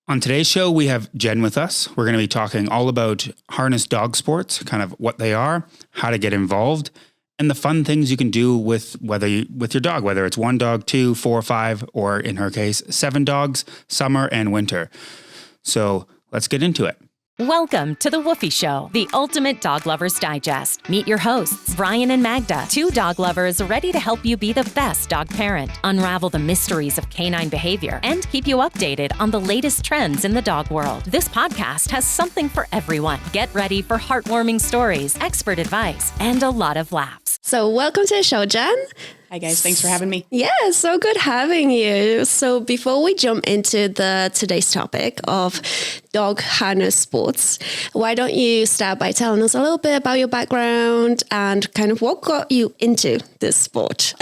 On today's show, we have Jenn with us. We're going to be talking all about harness dog sports, kind of what they are, how to get involved, and the fun things you can do with your dog, whether it's one dog, 2, 4, 5, or in her case, 7 dogs, summer and winter. So let's get into it. Welcome to the Woofi Show, the ultimate dog lovers digest. Meet your hosts, Brian and Magda, 2 dog lovers ready to help you be the best dog parent, unravel the mysteries of canine behavior, and keep you updated on the latest trends in the dog world. This podcast has something for everyone. Get ready for heartwarming stories, expert advice, and a lot of laughs. So welcome to the show, Jenn. Hi guys, thanks for having me. Yeah, so good having you. So before we jump into today's topic of dog harness sports, why don't you start by telling us a little bit about your background and kind of what got you into this sport?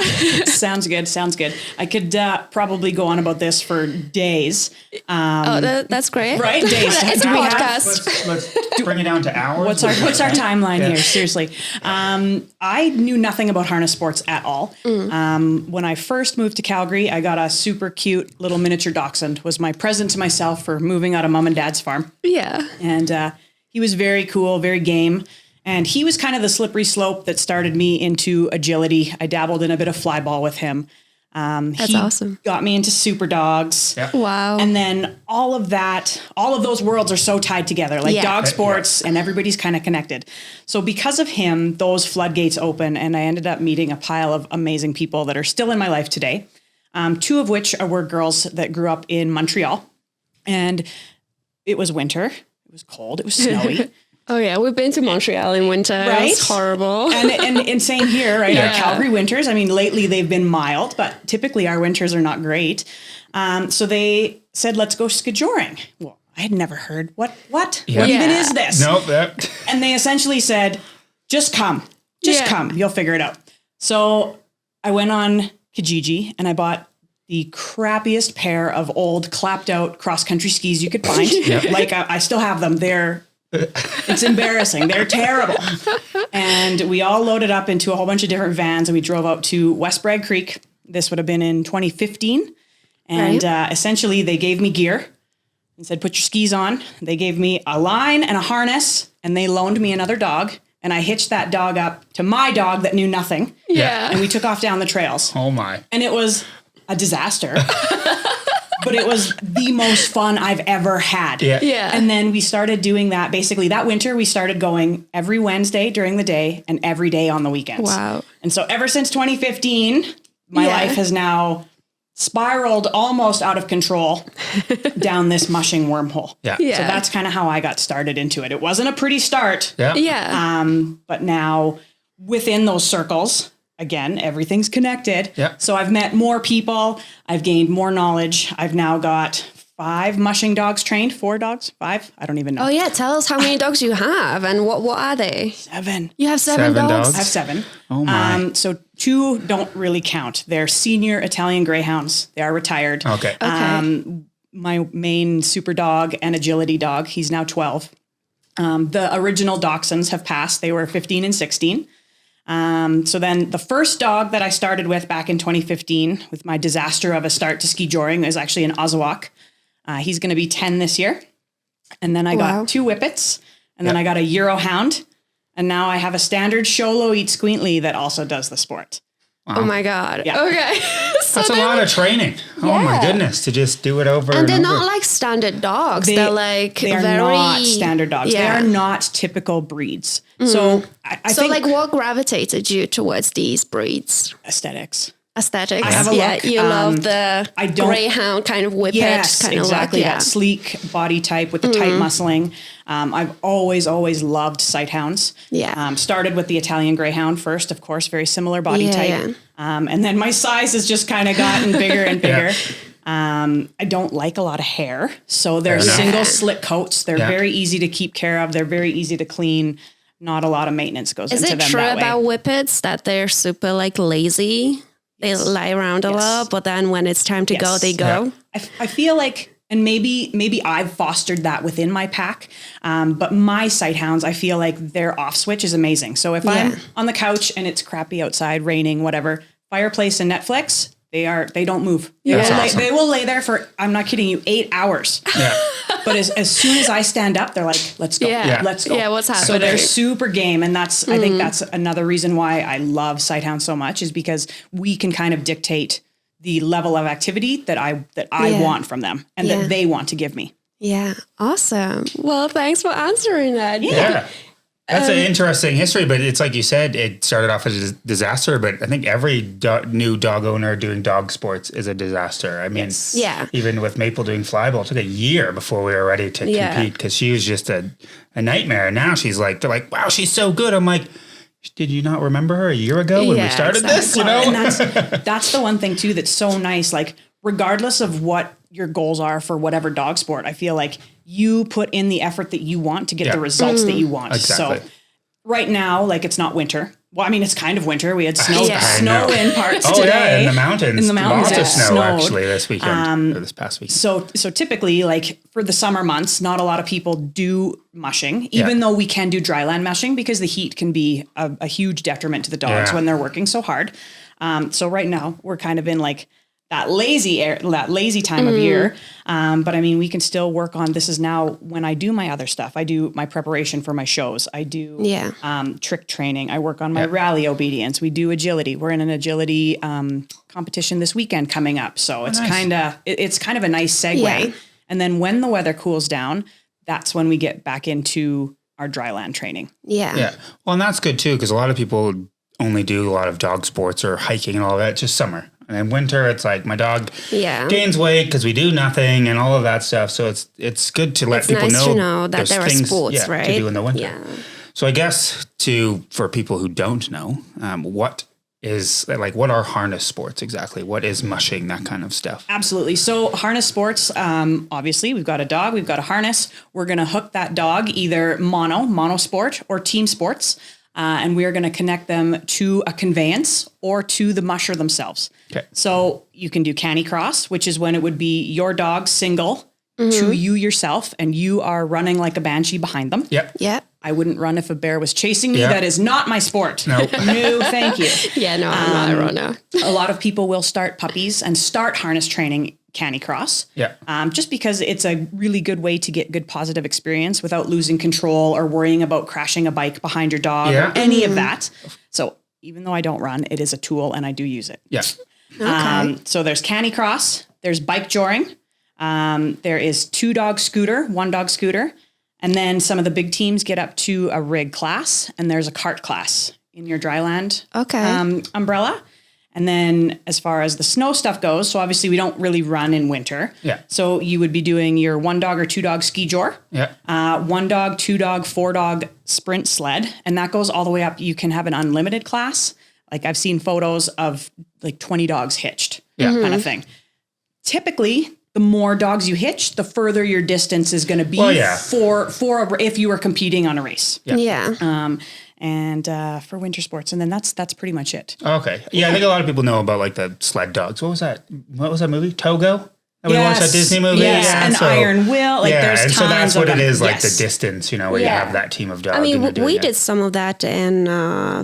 Sounds good. I could probably go on about this for days. That's great. Right? Days. It's a podcast. Let's bring it down to hours. What's our timeline here? Seriously. I knew nothing about harness sports at all. When I first moved to Calgary, I got a super cute little miniature dachshund. Was my present to myself for moving out of mom and dad's farm. Yeah. And he was very cool, very game. And he was kind of the slippery slope that started me into agility. I dabbled in a bit of fly ball with him. That's awesome. Got me into super dogs. Yeah. Wow. And then all of those worlds are so tied together, like dog sports and everybody's kind of connected. So because of him, those floodgates open and I ended up meeting a pile of amazing people that are still in my life today. 2 of which were girls that grew up in Montreal. And it was winter. It was cold. It was snowy. Oh yeah, we've been to Montreal in winter. Right? It's horrible. And same here, right? Yeah. Our Calgary winters, I mean, lately they've been mild, but typically our winters are not great. So they said, let's go skijoring. Well, I had never heard, what even is this? Nope. And they essentially said, just come, you'll figure it out. So I went on Kijiji and I bought the crappiest pair of old clapped out cross-country skis you could find. Like I still have them. It's embarrassing. They're terrible. And we all loaded up into a whole bunch of different vans and we drove out to West Bragg Creek. This would have been in 2015. And essentially they gave me gear and said, put your skis on. They gave me a line and a harness and they loaned me another dog. And I hitched that dog up to my dog that knew nothing. Yeah. And we took off down the trails. Oh my. And it was a disaster. But it was the most fun I've ever had. Yeah. And then we started doing that. Basically, that winter, we started going every Wednesday during the day and every day on the weekends. Wow. And so ever since 2015, my life has now spiraled almost out of control down this mushing wormhole. Yeah. So that's kind of how I got started into it. It wasn't a pretty start. Yeah. But now within those circles, again, everything's connected. Yeah. So I've met more people. I've gained more knowledge. I've now got 5 mushing dogs trained. 4 dogs? 5? I don't even know. Oh yeah, tell us how many dogs you have and what are they? 7. You have 7 dogs? I have 7. Oh my. So 2 don't really count. They're senior Italian Greyhounds. They are retired. Okay. My main super dog and agility dog, he's now 12. The original dachshunds have passed. They were 15 and 16. So then the first dog that I started with back in 2015 with my disaster of a start to skijoring is actually an Ozawack. He's going to be 10 this year. And then I got 2 Whippets and then I got a Eurohound. And now I have a standard Sholo Eat Squeently that also does the sport. Oh my God. Yeah. Okay. That's a lot of training. Oh my goodness. To just do it over and And they're over. not like standard dogs. They're like they are not standard dogs. Yeah. They are not typical breeds. So I think like what gravitated you towards these breeds? aesthetics. Aesthetics. I have a look. You love the I don't- Greyhound kind of whippet. Yes, kind exactly. of like That sleek body type with the tight muscling. I've always loved sighthounds. Yeah. Started with the Italian Greyhound first, of course, very similar body type. Yeah. And then my size has just kind of gotten bigger and bigger. I don't like a lot of hair. So they're Fair enough. single slit coats. They're Yeah. very easy to keep care of. They're very easy to clean. Not a lot of maintenance goes Is into it them true that way. about whippets that they're super like lazy? They lie around a lot, but then when it's time to go, they go. I feel like, and maybe I've fostered that within my pack, but my sighthounds, I feel like their off switch is amazing. So if I'm on the couch and it's crappy outside, raining, whatever, fireplace and Netflix, they don't move. They will lay there for, I'm not kidding you, 8 hours. But as soon as I stand up, they're like, let's go. Yeah. Let's go. Yeah, what's happening? So they're super game. And I think that's another reason why I love Sighthound so much, is because we can kind of dictate the level of activity that I want from them and that they want to give me. Yeah. Awesome. Well, thanks for answering that. Yeah. That's an interesting history, but it's like you said, it started off as a disaster, but I think every new dog owner doing dog sports is a disaster. I mean, even with Maple doing flyball, it took a year before we were ready to compete because she was just a nightmare. And now she's like, they're like, wow, she's so good. I'm like, did you not remember her a year ago when we started this? You know, and that's the one thing too that's so nice. Like, regardless of what your goals are for whatever dog sport, I feel like you put in the effort that you want to get the results that you want. Exactly. So right now, like, it's not winter. Well, I mean, it's kind of winter. We had snow in parts today. Yeah, in the mountains. Lots of snow snowed. Actually this weekend or this past week. So typically, like, for the summer months, not a lot of people do mushing, even though we can do dryland mushing because the heat can be a huge detriment to the dogs when they're working so hard. So right now we're kind of in like that lazy time of year. But I mean, we can still work on, this is now when I do my other stuff. I do my preparation for my shows. I do trick training. I work on my rally obedience. We do agility. We're in an agility competition this weekend coming up. So it's kind of a nice segue. Yeah. And then when the weather cools down, that's when we get back into our dryland training. Yeah. Yeah. Well, and that's good too, because a lot of people only do a lot of dog sports or hiking and all that just summer. And in winter, it's like my dog gains weight because we do nothing and all of that stuff. So it's good to let people know that there are sports, right? to do in the winter. Yeah. So I guess for people who don't know, what are harness sports exactly? What is mushing, that kind of stuff? Absolutely. So harness sports, obviously we've got a dog, we've got a harness. We're going to hook that dog either mono sport or team sports. And we are going to connect them to a conveyance or to the musher themselves. Okay. So you can do canny cross, which is when it would be your dog single to you yourself, and you are running like a banshee behind them. Yep. Yep. I wouldn't run if a bear was chasing me. Yep. That is not my sport. Nope. No, thank you. Yeah, no, I'm not a runner. A lot of people will start puppies and start harness training canny cross. Yeah. Just because it's a really good way to get good positive experience without losing control or worrying about crashing a bike behind your dog or any of that. So even though I don't run, it is a tool and I do use it. Yeah. Okay. So there's canny cross, there's bike joring, there is 2-dog scooter, 1-dog scooter, and then some of the big teams get up to a rig class, and there's a cart class in your dryland umbrella. And then as far as the snow stuff goes, so obviously we don't really run in winter. Yeah. So you would be doing your 1-dog or 2-dog ski jor. Yeah. 1-dog, 2-dog, 4-dog sprint sled. And that goes all the way up. You can have an unlimited class. Like I've seen photos of like 20 dogs hitched kind of thing. Typically, the more dogs you hitch, the further your distance is going to be for if you were competing on a race. Yeah. And for winter sports. And then that's pretty much it. Okay. Yeah, I think a lot of people know about like the sled dogs. What was that movie? Togo? And we watched that Disney movie. Yes, and Iron Will. Like there's tons so that's what of it is, them. like the distance, where you have that team of dogs. I mean, we did some of that in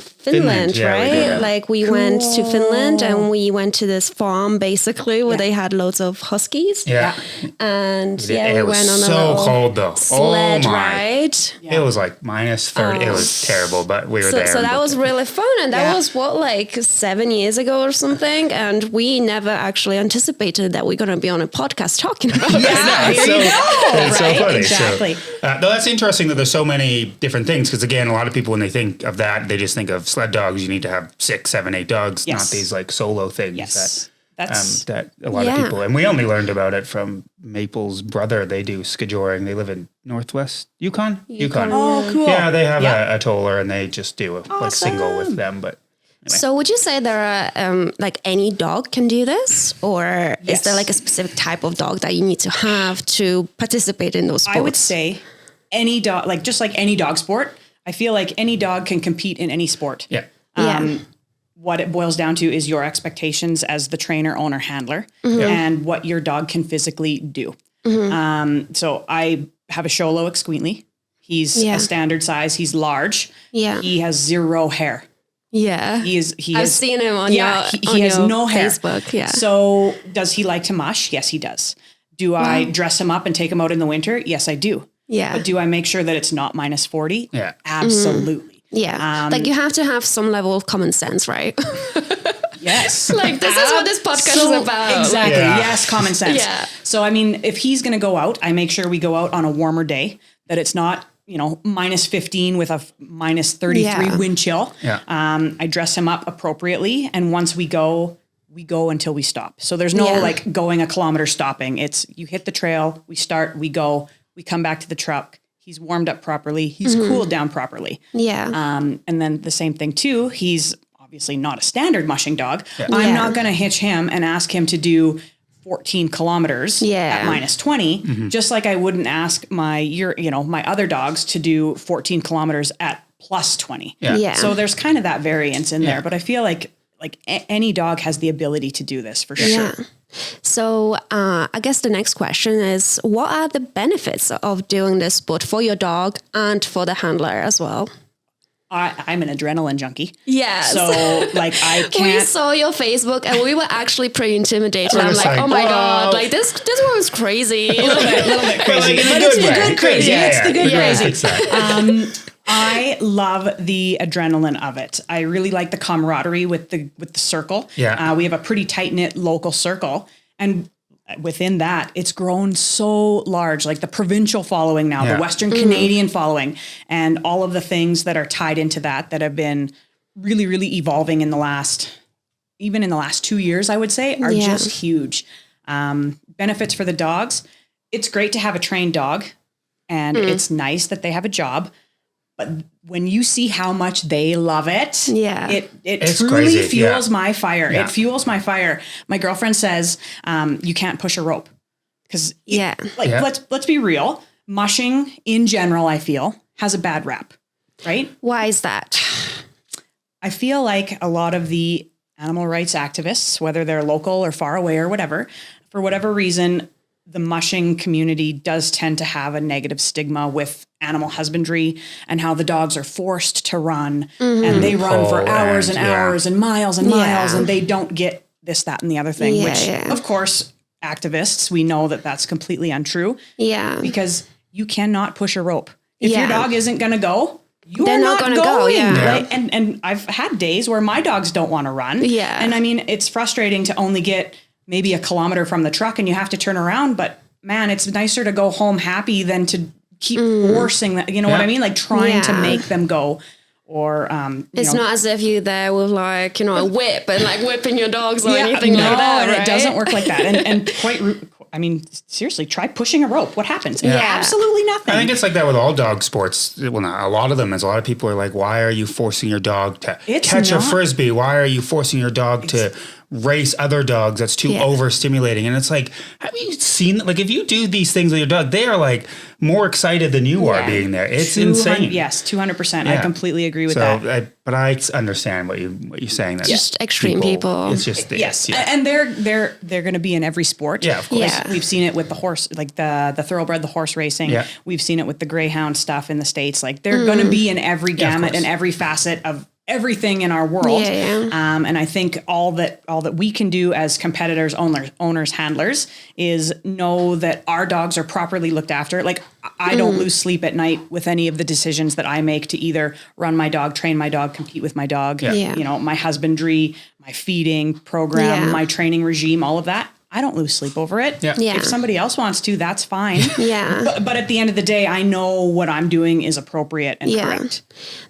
Finland, right? Like we went to Finland and we went to this farm basically where they had loads of huskies. Yeah. And we went on a so cold though. sled ride. It was like minus 30. It was terrible, but we were there. So that was really fun. And that was like 7 years ago or something. And we never actually anticipated that we're going to be on a podcast talking about that. It's so funny. Exactly. No, that's interesting that there's so many different things. Because again, a lot of people, when they think of that, they just think of sled dogs. You need to have 6, 7, 8 dogs, not these like solo things that a lot of people. And we only learned about it from Maple's brother. They do skijoring. They live in Northwest Yukon. Oh, cool. Yeah, they have a toller and they just do like single with them, but. Anyway. So would you say there are like any dog can do this, or is there like a specific type of dog that you need to have to participate in those sports? I would say any dog, like just like any dog sport, I feel like any dog can compete in any sport. Yeah. What it boils down to is your expectations as the trainer, owner, handler, and what your dog can physically do. So I have a Sholo Exqueetly. He's a standard size. He's large. Yeah. He has 0 hair. Yeah. I've seen him on he has no hair. Facebook. Yeah. So does he like to mush? Yes, he does. Do I dress him up and take him out in the winter? Yes, I do. Yeah. But do I make sure that it's not minus 40? Yeah. Absolutely. Yeah. Like you have to have some level of common sense, right? Yes. Like this is what this podcast is about. Exactly. Yeah. Yes. Common sense. Yeah. So, I mean, if he's going to go out, I make sure we go out on a warmer day, that it's not, minus 15 with a minus 33 wind chill. Yeah. I dress him up appropriately. And once we go until we stop. So there's no like going a kilometer stopping. It's you hit the trail, we start, we go, we come back to the truck. He's warmed up properly. He's cooled down properly. Yeah. And then the same thing too. He's obviously not a standard mushing dog. Yeah. I'm not going to hitch him and ask him to do 14 kilometers at minus 20, just like I wouldn't ask my other dogs to do 14 kilometers at plus 20. Yeah. So there's kind of that variance in there, but I feel like any dog has the ability to do this for sure. Yeah. So I guess the next question is, what are the benefits of doing this sport for your dog and for the handler as well? I'm an adrenaline junkie. Yes. So like I can't. We saw your Facebook and we were actually pretty intimidated. I'm like, like, oh my God, like this one was crazy. a little bit crazy. Like in a But good it's the way. good crazy. Yeah, It's the good yeah. crazy. Exactly. I love the adrenaline of it. I really like the camaraderie with the circle. Yeah. We have a pretty tight knit local circle, and within that, it's grown so large. Like the provincial following now, the Western Canadian following, and all of the things that are tied into that have been really, really evolving in the last 2 years, I would say, are just huge. Benefits for the dogs. It's great to have a trained dog, and it's nice that they have a job. But when you see how much they love it, it truly crazy. fuels my fire. Yeah. It fuels my fire. My girlfriend says, you can't push a rope because let's be real. Mushing in general, I feel, has a bad rap, right? Why is that? I feel like a lot of the animal rights activists, whether they're local or far away or whatever, for whatever reason, the mushing community does tend to have a negative stigma with animal husbandry and how the dogs are forced to run and they run for hours and hours and miles and they don't get this, that, and the other thing, which of course, activists, we know that that's completely untrue. Yeah. Because you cannot push a rope. If your dog isn't going to go, They're not going gonna to go, yeah. Like, and I've had days where my dogs don't want to run. Yeah. And I mean, it's frustrating to only get maybe a kilometer from the truck and you have to turn around, but man, it's nicer to go home happy than to keep forcing that, you know what I mean? Like trying to make them go, or, it's not as if you're there with like, a whip and like whipping your dogs or anything like that, and right? it doesn't work like that. And seriously, try pushing a rope. What happens? Absolutely nothing. I think it's like that with all dog sports. Well, not a lot of them. As a lot of people are like, why are you forcing your dog to catch a frisbee? Why are you forcing your dog to race other dogs? That's too overstimulating. And it's like, have you seen, like, if you do these things with your dog, they are like more excited than you are being there. It's insane. Yes, 200%. I completely agree with that. But I understand what you're saying. That just extreme people. It's just yes, and they're going to be in every sport. Yeah, of course. Yeah. We've seen it with the horse, like the thoroughbred, the horse racing. Yeah. We've seen it with the greyhound stuff in the States. Like they're going to be in every gamut and every facet of everything in our world. And I think all that we can do as competitors, owners, handlers is know that our dogs are properly looked after. Like I don't lose sleep at night with any of the decisions that I make to either run my dog, train my dog, compete with my dog, my husbandry, my feeding program, my training regime, all of that. I don't lose sleep over it. Yeah. Yeah. If somebody else wants to, that's fine. Yeah. But at the end of the day, I know what I'm doing is appropriate and correct.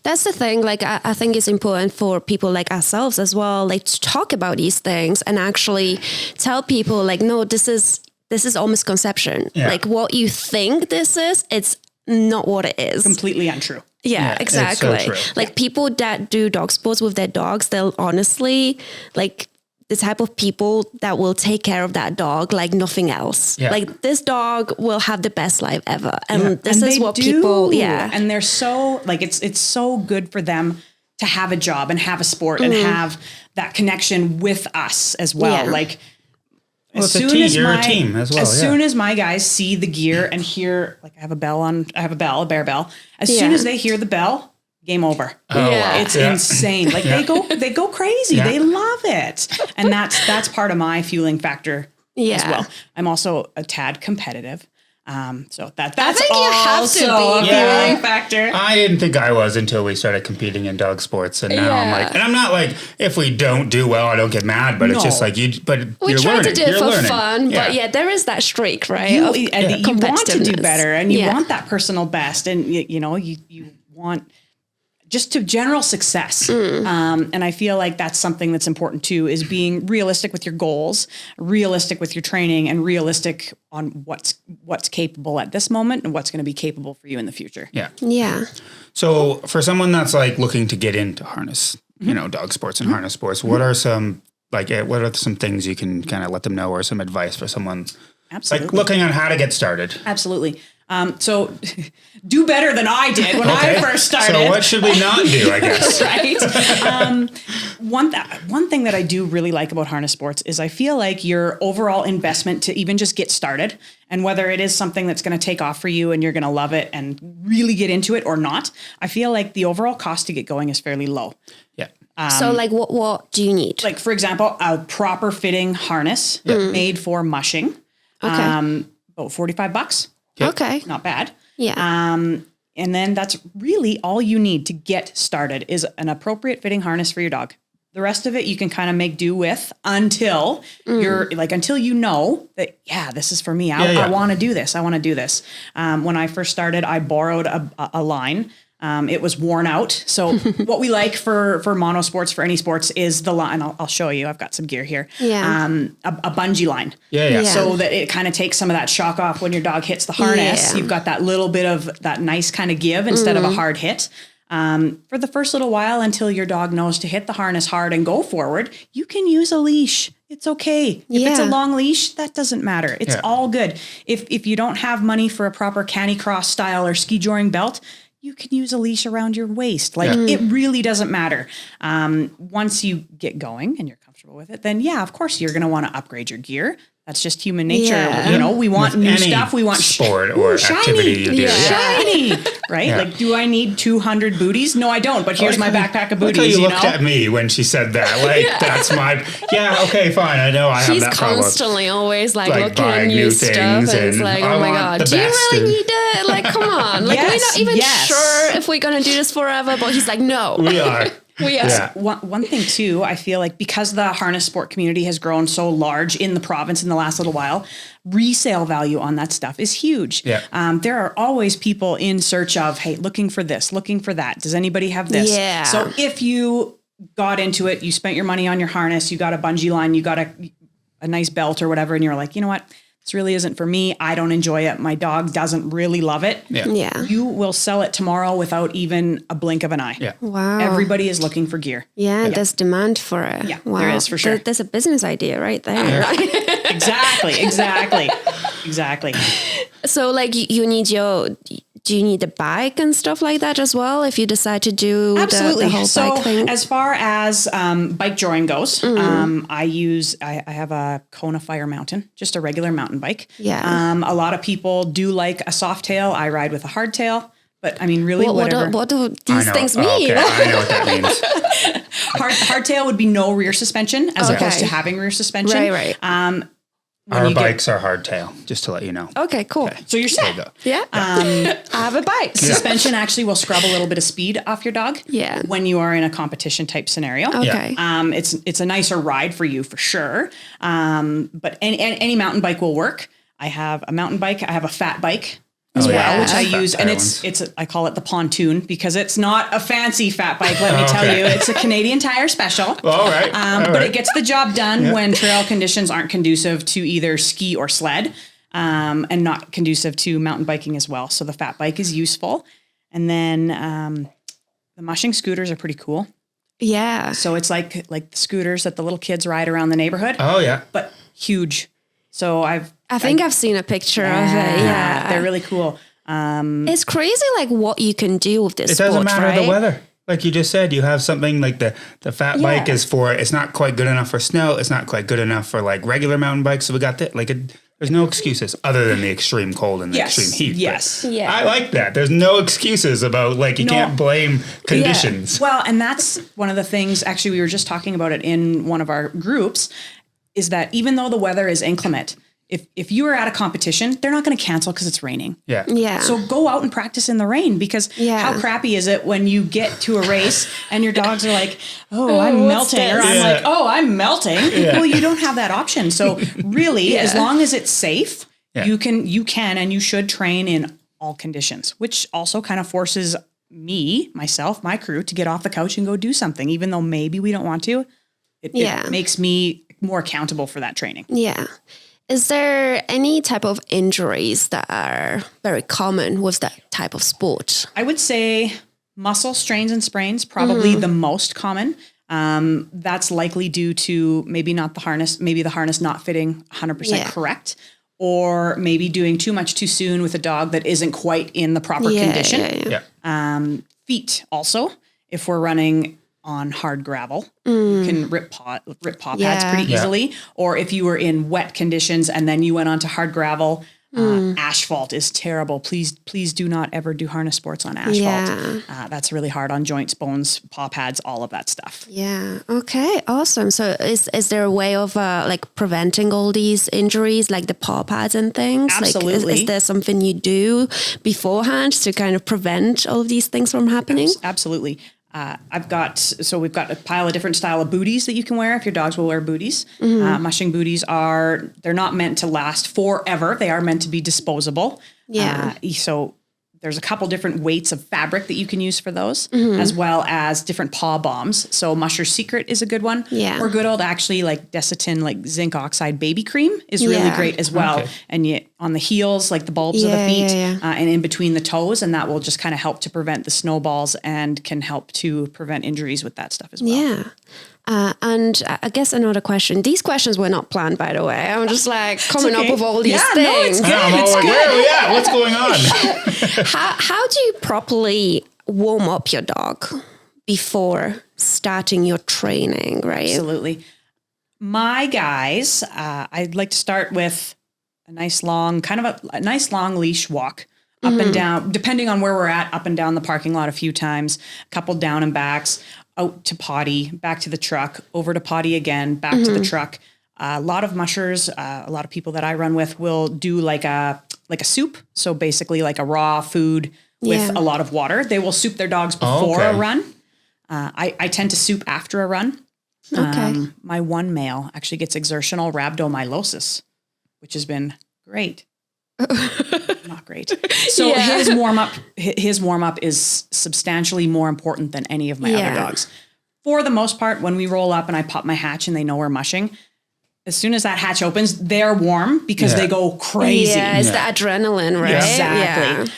That's the thing. Like, I think it's important for people like ourselves as well, like to talk about these things and actually tell people like, no, this is all misconception. Yeah. Like what you think this is, it's not what it is. Completely untrue. Yeah, exactly. It's so true. Like people that do dog sports with their dogs, they'll honestly like the type of people that will take care of that dog like nothing else. Yeah. Like this dog will have the best life ever. And this is what people, and they're so like, it's so good for them to have a job and have a sport and have that connection with us as well. Like as soon as you're a team as well. As soon as my guys see the gear and hear, like I have a bear bell. As soon as they hear the bell, game over. Oh, wow. It's insane. Like they go crazy. They love it. And that's part of my fueling factor as well. I'm also a tad competitive. So that's I think you have to also a be. feeling factor. I didn't think I was until we started competing in dog sports, and now I'm Yeah. like, and I'm not like, if we don't do well, I don't get mad, but it's No. just like We you're try learning. to do it You're for learning. fun, but yeah, there is that streak, right? You, of and you want to do competitiveness. better, and you Yeah. want that personal best, and you want just to general success. And I feel like that's something that's important too, is being realistic with your goals, realistic with your training, and realistic on what's capable at this moment and what's going to be capable for you in the future. Yeah. Yeah. So for someone that's like looking to get into harness, dog sports and harness sports, what are some things you can kind of let them know, or some advice for someone Absolutely. like looking on how to get started? Absolutely. So do better than I did when I first started. So what should we not do, I guess? Right. One thing that I do really like about harness sports is I feel like your overall investment to even just get started, and whether it is something that's going to take off for you and you're going to love it and really get into it or not, I feel like the overall cost to get going is fairly low. Yeah. So like what do you need? Like, for example, a proper fitting harness made for mushing. Okay. About $45. Okay. Not bad. Yeah. And then that's really all you need to get started is an appropriate fitting harness for your dog. The rest of it you can kind of make do with until you're like, until you know that, this is for me. I want to do this. I want to do this. When I first started, I borrowed a line. It was worn out. So what we like for monosports, for any sports, is the line. I'll show you. I've got some gear here. Yeah. A bungee line. Yeah. So that it kind of takes some of that shock off when your dog hits the harness. Yeah. You've got that little bit of that nice kind of give instead of a hard hit. For the first little while, until your dog knows to hit the harness hard and go forward, you can use a leash. It's okay. If it's a long leash, that doesn't matter. It's all good. If you don't have money for a proper canicross style or ski joring belt, you can use a leash around your waist. Like it really doesn't matter. Once you get going and you're comfortable with it, then of course you're going to want to upgrade your gear. That's just human nature. Yeah. We want With new any stuff. We want sport or activity you do. Yeah. shiny, right? Yeah. Like, do I need 200 booties? No, I don't. But here's my backpack of booties. Look how you looked at me when she said that. Like, that's my, okay, fine. I know I have She's that problem. constantly always like looking at buying new stuff, and it's and like, I oh my want God, the do you best really and- need it? Like, come on. Like, we're not even sure if we're going to do this forever, but he's like, no. We are. We are. Yeah. One thing too, I feel like because the harness sport community has grown so large in the province in the last little while, resale value on that stuff is huge. Yeah. There are always people in search of, hey, looking for this, looking for that. Does anybody have this? Yeah. So if you got into it, you spent your money on your harness, you got a bungee line, you got a nice belt or whatever, and you're like, you know what? This really isn't for me. I don't enjoy it. My dog doesn't really love it. Yeah. You will sell it tomorrow without even a blink of an eye. Yeah. Wow. Everybody is looking for gear. Yeah, there's demand for it. Yeah, wow. there is for sure. There's a business idea right there. Exactly. So like you need do you need a bike and stuff like that as well if you decide to do Absolutely. the whole So bike thing? as far as bike joring goes, I have a Kona Fire Mountain, just a regular mountain bike. Yeah. A lot of people do like a soft tail. I ride with a hard tail, but I mean, really, whatever. What do I these know. things Oh, mean? okay. I know what that means. Hardtail would be no rear suspension as Okay. opposed to having rear suspension. Right. Our you get- bikes are hardtail, just to let you know. Okay, cool. So you're There you set. go. Yeah. I have a bike. Suspension actually will scrub a little bit of speed off your dog. Yeah. When you are in a competition type scenario. Okay. It's a nicer ride for you for sure. But any mountain bike will work. I have a mountain bike. I have a fat bike as well, which I Fat use, and tire I call it the pontoon because it's not a fancy fat bike. Let me tell you, it's a Canadian Tire special. All right. But it gets the job done when trail conditions aren't conducive to either ski or sled, and not conducive to mountain biking as well. So the fat bike is useful. And then the mushing scooters are pretty cool. Yeah. So it's like the scooters that the little kids ride around the neighborhood, Oh, yeah. but huge. So I think I've seen a picture of it. Yeah. they're really cool. It's crazy like what you can do with this It doesn't sport, matter right? the weather. Like you just said, you have something like the fat bike is for, it's not quite good enough for snow. It's not quite good enough for like regular mountain bikes. So we got that. There's no excuses other than the extreme cold and the extreme heat. Yes. But Yeah. I like that. There's no excuses about you can't blame conditions. Well, and that's one of the things, actually, we were just talking about it in one of our groups. is that even though the weather is inclement, if you are at a competition, they're not going to cancel because it's raining. Yeah. Yeah. So go out and practice in the rain, because how crappy is it when you get to a race and your dogs are like, oh, I'm what's melting. Or this? I'm Yeah. like, oh, I'm melting. Well, you don't have that option. So really, as long as it's safe, you can and you should train in all conditions, which also kind of forces myself, my crew to get off the couch and go do something, even though maybe we don't want to. It makes me more accountable for that training. Yeah. Is there any type of injuries that are very common with that type of sport? I would say muscle strains and sprains, probably the most common. That's likely due to maybe the harness not fitting 100% correct, or maybe doing too much too soon with a dog that isn't quite in the proper condition. Feet also, if we're running on hard gravel, you can rip paw pads pretty easily. Or if you were in wet conditions and then you went onto hard gravel, asphalt is terrible. Please do not ever do harness sports on asphalt. That's really hard on joints, bones, paw pads, all of that stuff. Yeah. Okay. Awesome. So is there a way of like preventing all these injuries, like the paw pads and things? Absolutely. Like, is there something you do beforehand to kind of prevent all of these things from happening? Absolutely. we've got a pile of different style of booties that you can wear if your dogs will wear booties. Mushing booties they're not meant to last forever. They are meant to be disposable. Yeah. So there's a couple different weights of fabric that you can use for those, as well as different paw bombs. So Musher's Secret is a good one. Yeah. Or good old actually like Desitin, like zinc oxide baby cream is really great as well. Okay. And yet on the heels, like the bulbs of the feet and in between the toes, and that will just kind of help to prevent the snowballs and can help to prevent injuries with that stuff as well. Yeah. And I guess another question. These questions were not planned, by the way. I'm just like coming up with all these things. No, it's good. It's good. Where are we at? What's going on? How do you properly warm up your dog before starting your training, right? Absolutely. My guys, I'd like to start with a nice long leash walk up and down, depending on where we're at, up and down the parking lot a few times, a couple down and backs, out to potty, back to the truck, over to potty again, back to the truck. A lot of mushers, a lot of people that I run with will do like a soup. So basically like a raw food with a lot of water. They will soup their dogs before a run. I tend to soup after a run. Okay. My one male actually gets exertional rhabdomyolysis, which has been great. Not great. So his warm up is substantially more important than any of my other dogs. For the most part, when we roll up and I pop my hatch and they know we're mushing, as soon as that hatch opens, they're warm because they go crazy. Yeah, it's the adrenaline, right? Exactly.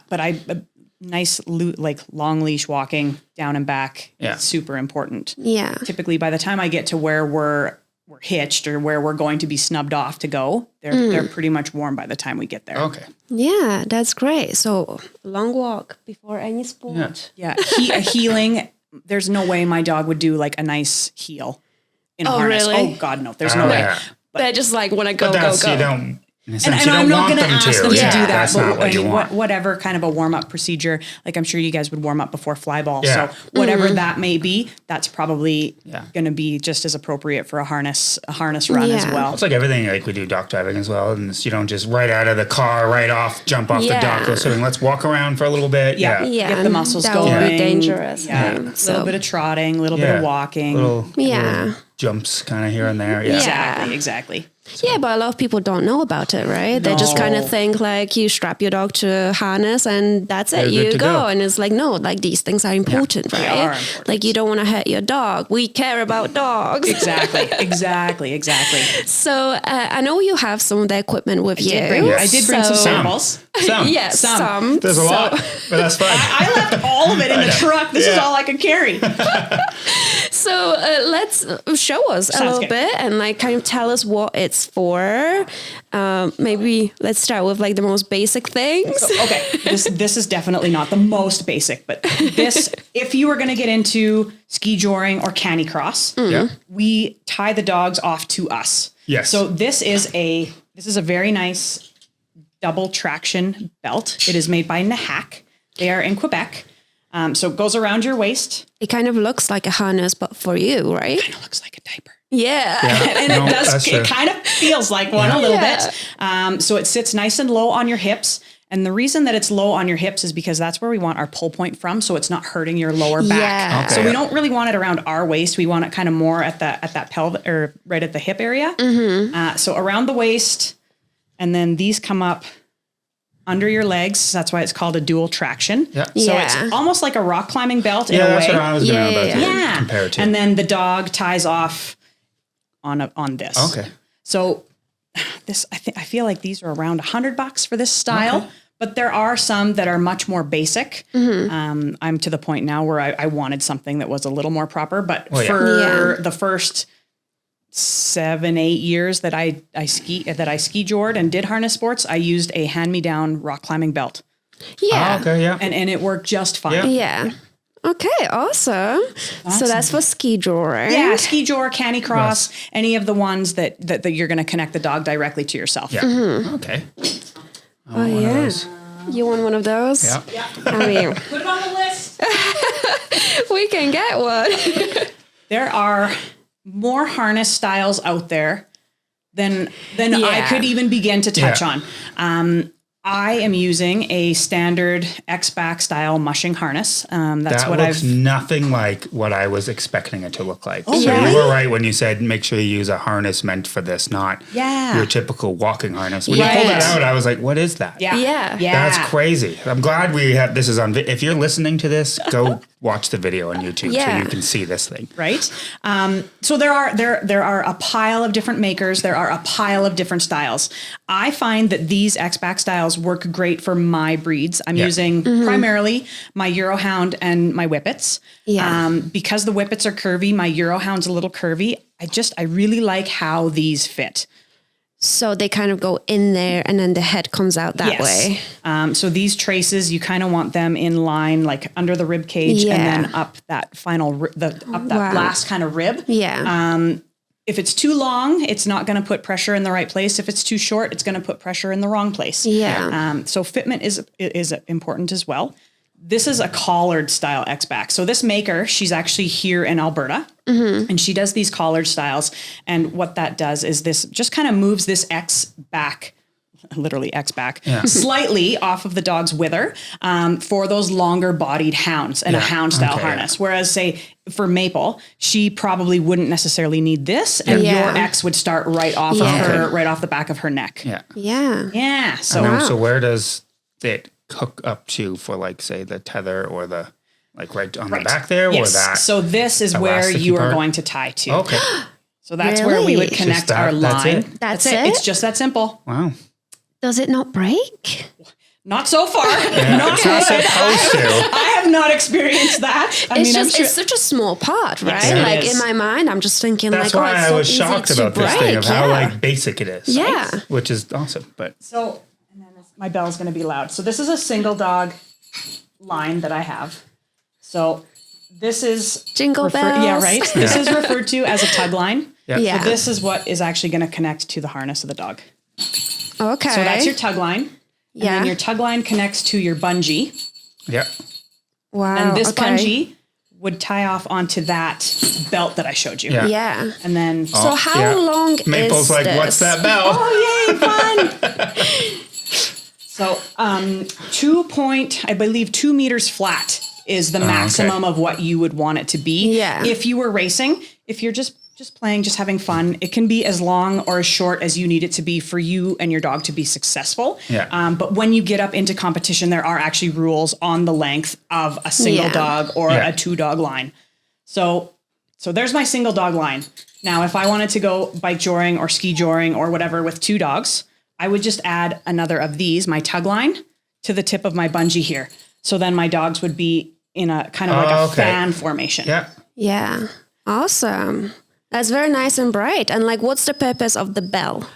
But nice long leash walking down and back is super important. Yeah. Typically, by the time I get to where we're hitched or where we're going to be snubbed off to go, they're pretty much warm by the time we get there. Okay. Yeah, that's great. So long walk before any sport. Yeah. Healing. There's no way my dog would do like a nice heel in a harness. Really? Oh God, no. There's no way. Yeah. They just like want to go. You don't. In a sense, And you don't I'm not want going to them ask them to do that. That's But not what you want. whatever kind of a warm-up procedure, like I'm sure you guys would warm up before fly ball. Yeah. So whatever that may be, that's probably going to be just as appropriate for a harness run as well. It's like everything, like we do dock diving as well. And you don't just right out of the car, jump off the dock, go swimming. Let's walk around for a little bit. Yeah, Get the muscles that going. would be dangerous. Yeah. A little bit of trotting, a little bit of walking. Little jumps kind of here and there. Yeah. Exactly. Yeah, but a lot of people don't know about it, right? They just kind of think like you strap your dog to a harness and that's it, you go. And it's like, no, like these things are important, right? They are important. Like you don't want to hurt your dog. We care about dogs. Exactly. So I know you have some of the equipment with you. I did bring some samples. Yes, some. There's a lot, but that's fine. I left all of it in the truck. This is all I could carry. So let's show us a little bit and like kind of tell us what it's for. Maybe let's start with like the most basic things. Okay, this is definitely not the most basic, but this, if you were going to get into ski joring or canicross, we tie the dogs off to us. Yes. So this is a very nice double traction belt. It is made by Nahak. They are in Quebec. So it goes around your waist. It kind of looks like a harness, but for you, right? Kind of looks like a diaper. Yeah. And No, it that's does, true. it kind of feels like one a little Yeah. bit. So it sits nice and low on your hips. And the reason that it's low on your hips is because that's where we want our pull point from. So it's not hurting your lower back. Yeah. Okay. So we don't really want it around our waist. We want it kind of more at that pelvic or right at the hip area. So around the waist, and then these come up under your legs. That's why it's called a dual traction. Yeah. So Yeah. it's almost like a rock climbing belt in Yeah, a that's way. what I was going to Yeah. Yeah. compare it to. And then the dog ties off on this. Okay. So this, I feel like these are around $100 for this style, Okay. but there are some that are much more basic. I'm to the point now where I wanted something that was a little more proper, but Well, yeah. for the first 7-8 years that I ski jored and did harness sports, I used a hand-me-down rock climbing belt, Yeah. Oh, okay, yeah. and it worked just fine. Yeah. Yeah. Okay, awesome. So that's for ski drawing. Yeah, ski jor, canny cross, any of the ones that you're going to connect the dog directly to yourself. Yeah. Okay. Oh, yeah. You want one of those? Yeah. I mean, Put it on the list. we can get one. There are more harness styles out there than I Yeah. could even begin to touch Yeah. on. I am using a standard X-back style mushing harness. That's That what looks I've. nothing like what I was expecting it to look like. Oh, so really? you were right when you said make sure you use a harness meant for this, not Yeah. your typical walking harness. When you pulled that Yes. out, I was like, what is that? Yeah. Yeah. Yeah. That's crazy. I'm glad we have this is on. If you're listening to this, go watch the video on YouTube so Yeah. you can see this thing. Right. So there are a pile of different makers. There are a pile of different styles. I find that these X-back styles work great for my breeds. I'm Yeah. using primarily my Eurohound and my Whippets. Yeah. Because the Whippets are curvy, my Eurohound's a little curvy. I really like how these fit. So they kind of go in there and then the head comes out that way. So these traces, you kind of want them in line, like under the rib cage, Yeah. and then up that final, that Wow. last kind of rib. Yeah. If it's too long, it's not going to put pressure in the right place. If it's too short, it's going to put pressure in the wrong place. Yeah. So fitment is important as well. This is a collared style X-back. So this maker, she's actually here in Alberta, and she does these collared styles. And what that does is this just kind of moves this X back, literally X back, slightly off of the dog's wither for those longer bodied hounds and a hound style harness. Whereas say for Maple, she probably wouldn't necessarily need this, and Yeah. your X would start right off of her, right off the back of her neck. Yeah. Yeah. Yeah. So So where does it hook up to for like say the tether or the like right on the back there or that? So this is where elasticy you are part? going to tie to. Okay. So that's where we would Really? connect Just that- our that's line. it? That's it? It's just that simple. Wow. Does it not break? Not so far. Yeah, Not it's not good. supposed to. I have not experienced that. I It's mean, I'm just sure. it's such a small part, right? it Like is. in my mind, I'm just thinking That's like, why oh, it's I so was easy shocked to about this thing of break, how yeah. like basic it is. Yeah. Which is awesome. But So, and then my bell's going to be loud. So this is a single dog line that I have. So this is Jingle Yeah, bells. right. This is referred to as a tug line. yeah. Yeah. So this is what is actually going to connect to the harness of the dog. Okay. So that's your tug line. And Yeah. then your tug line connects to your bungee. Yeah. wow. And this okay. bungee would tie off onto that belt that I showed you. Yeah. Yeah. And then So how yeah. long Maple's is like, this? what's that bell? oh yay, fun. So 2 meters flat is the maximum of what you would want it to be. Yeah. If you were racing, if you're just playing, just having fun, it can be as long or as short as you need it to be for you and your dog to be successful. Yeah. But when you get up into competition, there are actually rules on the length of a single Yeah. dog or Yeah. a 2-dog line. So there's my single dog line. Now, if I wanted to go bike joring or ski joring or whatever with 2 dogs, I would just add another of these, my tug line, to the tip of my bungee here. So then my dogs would be in a kind of like a okay. fan formation. Yeah. Yeah. Awesome. That's very nice and bright. And like, what's the purpose of the bell?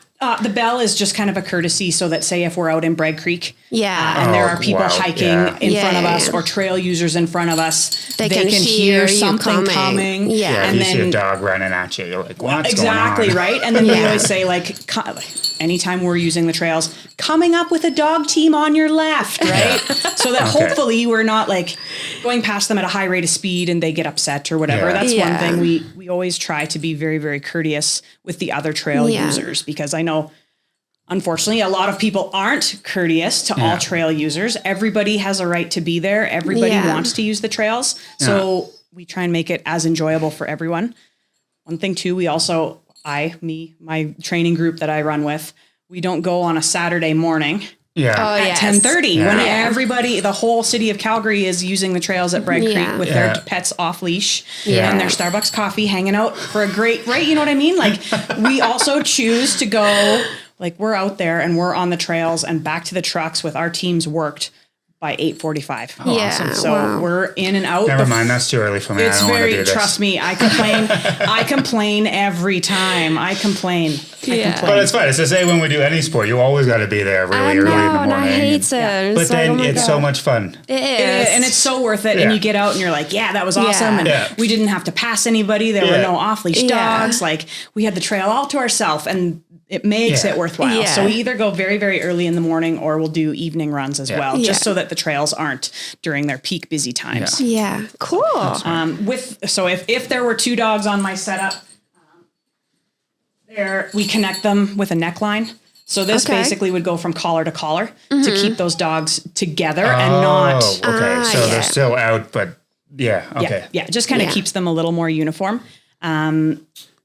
The bell is just kind of a courtesy so that say if we're out in Bragg Creek Yeah. and there Oh, are people wow, hiking yeah. in front of Yeah, us yeah. or trail users in front of us, They can hear you something coming. coming. Yeah. Yeah. And you see a then dog running at you. You're like, what's exactly going on? right. And then we Yeah. always say like anytime we're using the trails, coming up with a dog team on your left, right? So that hopefully we're not like going past them at a high rate of speed and they get upset or whatever. That's one thing we always try to be very, very courteous with the other trail users, because I know, unfortunately, a lot of people aren't courteous to all trail users. Everybody has a right to be there. Everybody wants to use the trails. So we try and make it as enjoyable for everyone. One thing too, we also, my training group that I run with, we don't go on a Saturday morning at 10:30 when everybody, the whole city of Calgary is using the trails at Bragg Creek with their pets off leash and their Starbucks coffee, hanging out for a great, right? You know what I mean? Like we also choose to go, like we're out there and we're on the trails and back to the trucks with our teams worked by 8:45. Oh, awesome. So we're in and out. Never mind, that's too early for me. It's I don't want to do this. Trust me, I complain. I complain every time. I complain. But it's fine. It's the same when we do any sport. You always got to be there really early in the morning. I hate it. But then it's so much fun. It is. And it's so worth it. And you get out and you're like, that was awesome. And we didn't have to pass anybody. There were no off-leash dogs. Like we had the trail all to ourselves, and it makes it worthwhile. So we either go very, very early in the morning or we'll do evening runs as well, just so that the trails aren't during their peak busy times. Yeah. Cool. If there were 2 dogs on my setup, we connect them with a neckline. So this basically would go from collar to collar to keep those dogs together and not. Okay. So they're still out, but okay. Yeah. It just kind of keeps them a little more uniform.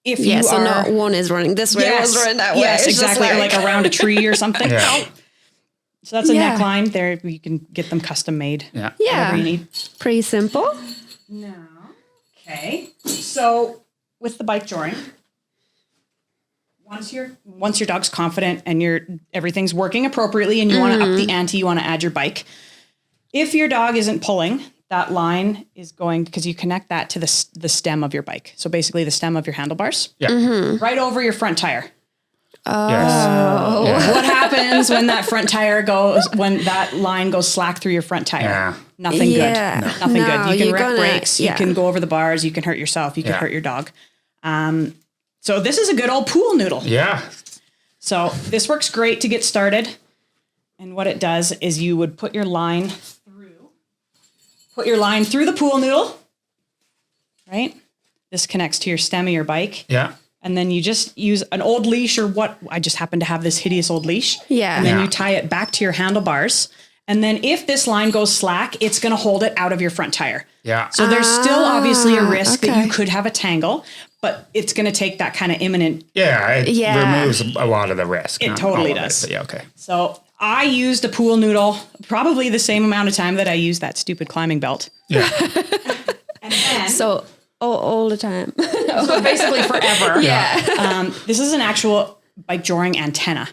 If you so are, not one is running this way, one's running that way. Yes, exactly. Or like around a tree or something. So that's a neckline. There, you can get them custom made. Whatever you need. Pretty simple. No. Okay. So with the bike joring, once your dog's confident and everything's working appropriately and you want to up the ante, you want to add your bike. If your dog isn't pulling, that line is going, because you connect that to the stem of your bike. So basically the stem of your handlebars. Right over your front tire. What happens when that front tire when that line goes slack through your front tire? Nothing good. Nothing good. You can wreck brakes. You can go over the bars. You can hurt yourself. You can hurt your dog. So this is a good old pool noodle. So this works great to get started. And what it does is you would put your line through the pool noodle, right? This connects to your stem of your bike. And then you just use an old leash or what? I just happen to have this hideous old leash. And then you tie it back to your handlebars. And then if this line goes slack, it's going to hold it out of your front tire. So there's still obviously a risk that you could have a tangle, but it's going to take that kind of imminent. It removes a lot of the risk. It totally does. But So I used a pool noodle probably the same amount of time that I used that stupid climbing belt. And then, so all the time. So basically forever. This is an actual bike joring antenna.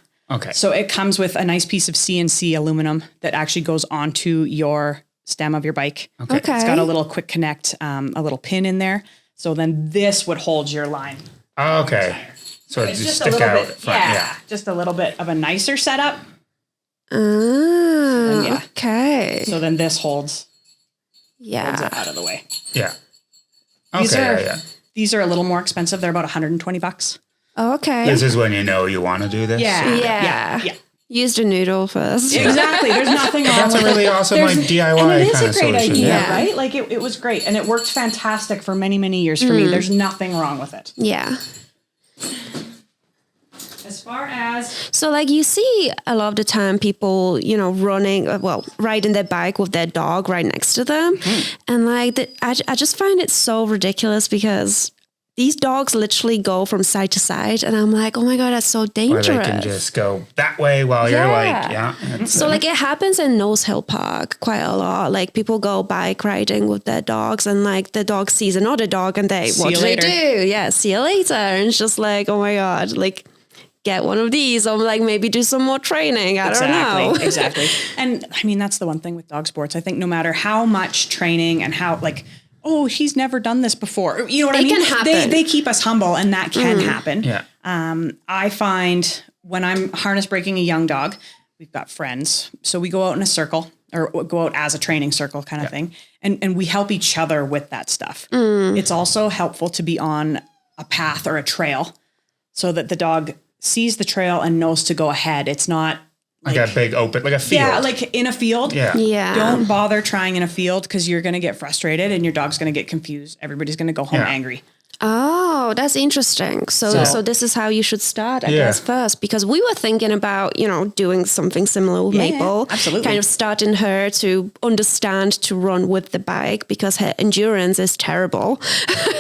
So it comes with a nice piece of CNC aluminum that actually goes onto your stem of your bike. It's got a little quick connect, a little pin in there. So then this would hold your line. So it's just stick out front. Just a little bit of a nicer setup. Okay. So then this holds it out of the way. These are a little more expensive. They're about $120. Okay. This is when you know you want to do this. Yeah. Use the noodle first. Exactly. There's nothing wrong with it. That's a really awesome DIY and it is kind a of great solution. idea, right? Like it was great. And it worked fantastic for many, many years for me. There's nothing wrong with it. As far as... So like you see a lot of the time people, riding their bike with their dog right next to them. And like, I just find it so ridiculous because these dogs literally go from side to side. And I'm like, oh my God, that's so dangerous. Or they can just go that way while you're like, So like it happens in Nose Hill Park quite a lot. Like people go bike riding with their dogs and like the dog sees another dog and what do they do? See you later. And it's just like, oh my God, like... get one of these or like maybe do some more training. I don't know. Exactly. And I mean, that's the one thing with dog sports. I think no matter how much training and how like, oh, he's never done this before. You know what I mean? Can happen. They keep us humble and that can happen. I find when I'm harness breaking a young dog, we've got friends. So we go out in a circle or go out as a training circle kind of thing. And we help each other with that stuff. It's also helpful to be on a path or a trail so that the dog sees the trail and knows to go ahead. It's not like a big open, like a field. Yeah, like in a field. Yeah. Yeah. Don't bother trying in a field because you're going to get frustrated and your dog's going to get confused. Everybody's going to go home angry. Oh, that's interesting. So this is how you should start, I guess, first, because we were thinking about, doing something similar with Maple. Absolutely. Kind of starting her to understand to run with the bike because her endurance is terrible.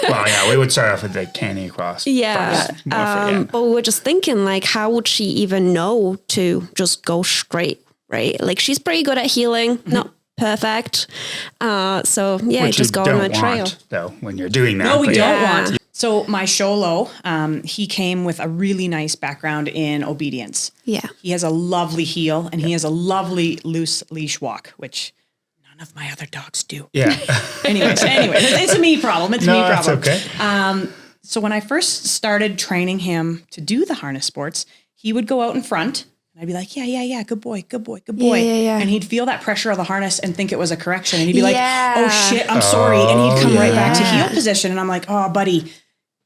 Well, yeah, we would start off with the canny across. Yeah. First, but we were just thinking, like, how would she even know to just go straight, right? Like, she's pretty good at heeling, not perfect. Which just go on a trail. Though, when you're doing that. No, we don't want. So my Sholo, he came with a really nice background in obedience. Yeah. He has a lovely heel and he has a lovely loose leash walk, which none of my other dogs do. Yeah. Anyways, it's a me problem. It's a me problem. That's okay. So when I first started training him to do the harness sports, he would go out in front. I'd be like, yeah, good boy. Yeah. And he'd feel that pressure of the harness and think it was a correction. And he'd be like, oh shit, I'm sorry. And he'd come right back to heel position. And I'm like, oh, buddy,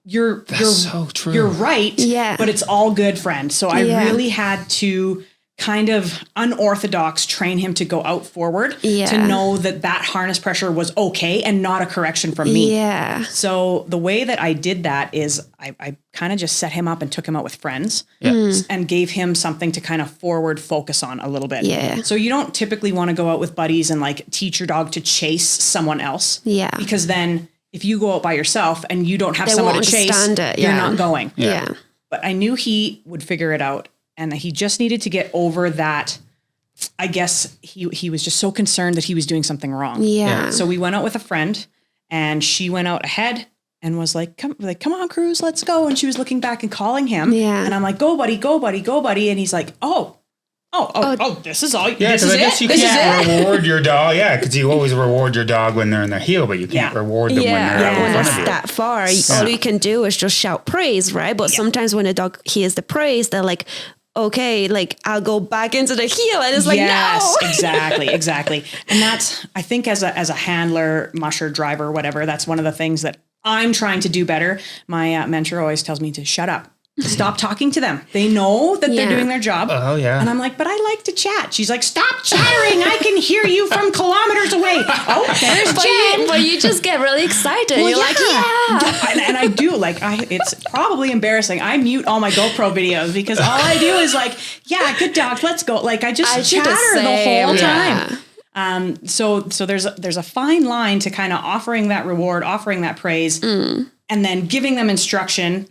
you're so true. You're right. Yeah. But it's all good, friend. So I really had to kind of unorthodox train him to go out forward to know that harness pressure was okay and not a correction from me. Yeah. So the way that I did that is I kind of just set him up and took him out with friends and gave him something to kind of forward focus on a little bit. Yeah. So you don't typically want to go out with buddies and like teach your dog to chase someone else. Yeah. Because then if you go out by yourself and you don't have someone to chase, you're not going. Yeah. But I knew he would figure it out. And he just needed to get over that. I guess he was just so concerned that he was doing something wrong. Yeah. So we went out with a friend and she went out ahead and was like, come on, Cruz, let's go. And she was looking back and calling him. Yeah. And I'm like, go buddy. And he's like, oh, this is all. Yeah, this because is I guess it? you This is can't it? reward your dog. Yeah, because you always reward your dog when they're in their heel, but you can't reward them when they're out in when front it's of you. that far, all you can do is just shout praise, right? But sometimes when a dog hears the praise, they're like, okay, like I'll go back into the heel, and it's like, no. exactly. And that's, I think as a handler, musher, driver, whatever, that's one of the things that I'm trying to do better. My mentor always tells me to shut up. Stop talking to them. They know that they're doing their job. Oh, yeah. And I'm like, but I like to chat. She's like, stop chattering. I can hear you from kilometers away. Oh, there's Jenn. But you just get really excited. Well, You're like, yeah. And I do, like, it's probably embarrassing. I mute all my GoPro videos because all I do is like, yeah, good dog, let's go. Like, I do the chatter the same. whole Yeah. time. So there's a fine line to kind of offering that reward, offering that praise, and then giving them instruction,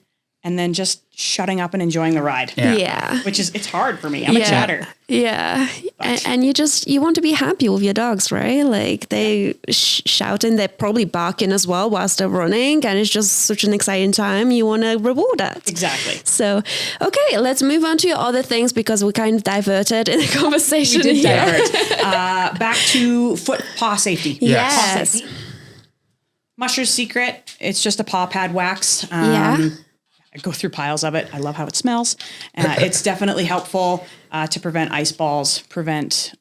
and then just shutting up and enjoying the ride. Yeah. Which is, it's hard for me. I'm a chatter. Yeah. And you want to be happy with your dogs, right? Like they shouting, they're probably barking as well whilst they're running. And it's just such an exciting time. You want to reward that. Exactly. So, okay, let's move on to your other things because we kind of diverted in the conversation. We did here. divert. Back to paw safety. Yes. Paw safety. Musher's secret. It's just a paw pad wax. I go through piles of it. I love how it smells. It's definitely helpful to prevent ice balls, prevent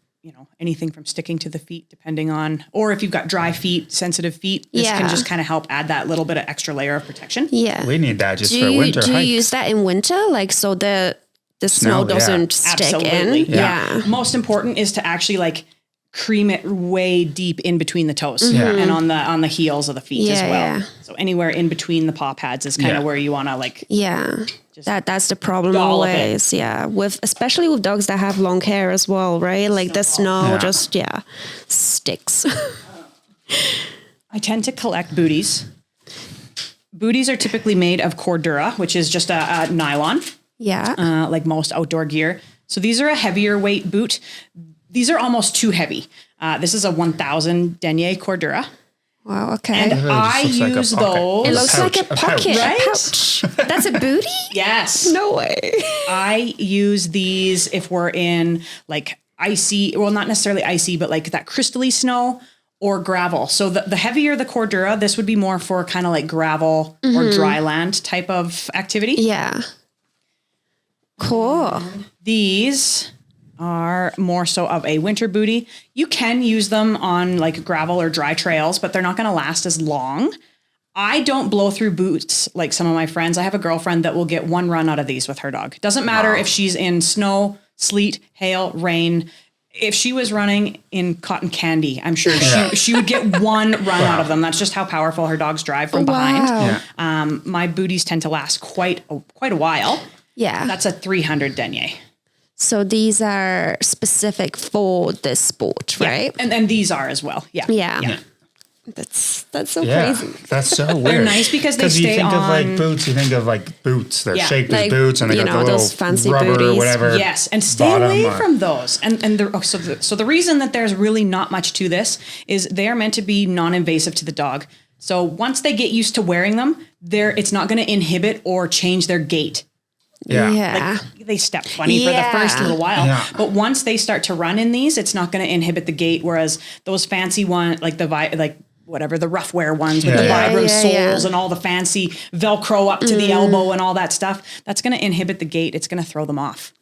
anything from sticking to the feet, depending on, or if you've got dry feet, sensitive feet, this can just kind of help add that little bit of extra layer of protection. Yeah. We need that just for winter Do hikes. you use that in winter? Like, so the snow doesn't stick Absolutely. in? Yeah. Most important is to actually like cream it way deep in between the toes and on the heels of the feet as well. Yeah. So anywhere in between the paw pads is kind of where you want to like. Yeah. That's the problem dollop it. always. Yeah. Especially with dogs that have long hair as well, right? Like the snow just sticks. I tend to collect booties. Booties are typically made of Cordura, which is just a nylon. Yeah. Like most outdoor gear. So these are a heavier weight boot. These are almost too heavy. This is a 1000 denier Cordura. Wow. Okay. And I looks like a use pocket. those. It looks like a pocket, right? a pouch. That's a booty? Yes. No way. I use these if we're in like icy, well, not necessarily icy, but like that crystally snow or gravel. So the heavier the Cordura, this would be more for kind of like gravel or dry land type of activity. Yeah. Cool. These are more so of a winter booty. You can use them on like gravel or dry trails, but they're not going to last as long. I don't blow through boots like some of my friends. I have a girlfriend that will get one run out of these with her dog. Doesn't matter if she's in snow, sleet, hail, rain. If she was running in cotton candy, I'm sure she would get one run out of them. That's just how powerful her dogs drive from behind. Yeah. My booties tend to last quite a while. Yeah. That's a 300 denier. So these are specific for this sport, right? Yeah. And these are as well. Yeah. Yeah. That's so Yeah, crazy. that's so weird. They're nice because they stay you think on. of like boots, you think of like boots. They're shaped Like, as boots, and they you got know, the little those fancy rubber or booties. whatever. Yes, and stay bottom away or- from those. So the reason that there's really not much to this is they are meant to be non-invasive to the dog. So once they get used to wearing them, it's not going to inhibit or change their gait. Yeah. Like they step funny for the first little while, Yeah. but once they start to run in these, it's not going to inhibit the gait. Whereas those fancy ones, like the rough wear ones with the Vibram soles and all the fancy Velcro up to the elbow and all that stuff, that's going to inhibit the gait. It's going to throw them off.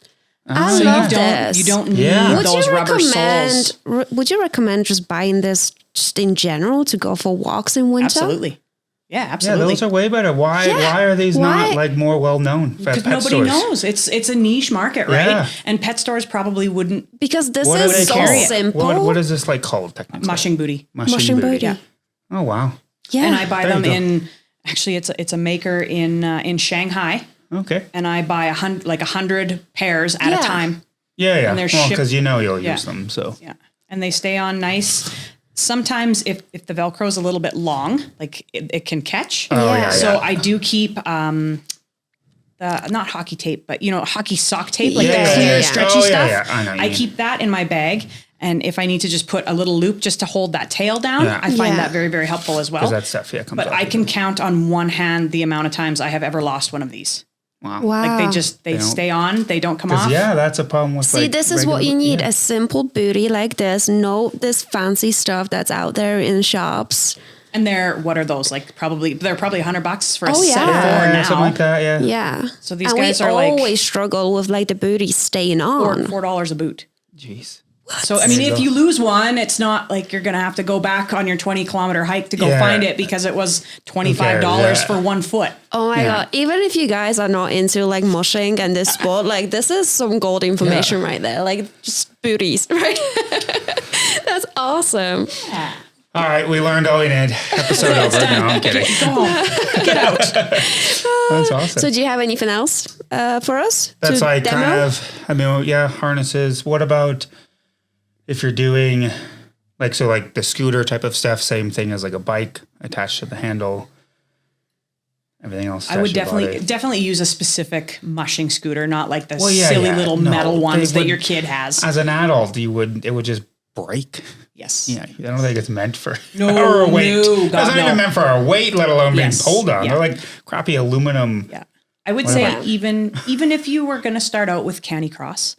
I So love you this. don't need Yeah. those rubber soles. Would you recommend just buying this just in general to go for walks in winter? Absolutely. Yeah, Yeah, absolutely. those are way better. Why are these not like more well known at Because pet nobody stores? knows. It's a niche market, right? Yeah. And pet stores probably wouldn't. Because this What do they is so call it? simple. What is this like called technically? Mushing booty. Mushing booty. Yeah. Oh wow. Yeah. And I buy There them you go. in. Actually, it's a maker in Shanghai, Okay. and I buy 100 pairs at a time. Yeah. And they're Well, shipped- because you'll Yeah. use them. So Yeah, and they stay on nice. Sometimes if the Velcro is a little bit long, like it can catch. Oh yeah. So yeah. I do keep the not hockey tape, but hockey sock tape, like Yeah, the clear, yeah. stretchy Oh, stuff. yeah. I know what you mean. keep that in my bag, and if I need to just put a little loop just to hold that tail down, Yeah. I find Yeah. that very, very helpful as well. Because that stuff comes But off I of can it. count on one hand the amount of times I have ever lost one of these. Wow. Wow. Like they don't- stay on, they don't come 'Cause, off. yeah, that's a problem with. See, like, this is what regular- you need, yeah. a simple booty like this. No, this fancy stuff that's out there in shops. And what are those? Like they're probably $100 for a Oh, set yeah. of four Yeah, now. something like that. Yeah. Yeah. So these and guys we are like- always struggle with like the booty staying Or on. $4 a boot. Jeez. So, I mean, There you if go. you lose one, it's not like you're going to have to go back on your 20-kilometer hike to go Yeah. find it because it was $25 Yeah. for 1 foot. Oh my Yeah. God. Even if you guys are not into like mushing and this sport, like this is some gold information right there. Like just booties, right? That's awesome. All right, we learned all we need. Episode over. No, I'm kidding. Get out. That's awesome. So do you have anything else for us? That's to like demo? kind of, I mean, yeah, harnesses. What about if you're doing like the scooter type of stuff, same thing as like a bike attached to the handle, everything else. I would attached to the body. definitely use a specific mushing scooter, not like the Well, yeah, silly yeah. little No, metal they ones that would- your kid has. As an adult, it would just break. Yes. Yeah, I don't think it's meant for No, or a weight. no, God, It's not no. even meant for a weight, let alone Yes, being pulled on. yeah. They're like crappy aluminum. Yeah. I would What say about- even if you were going to start out with Canicross,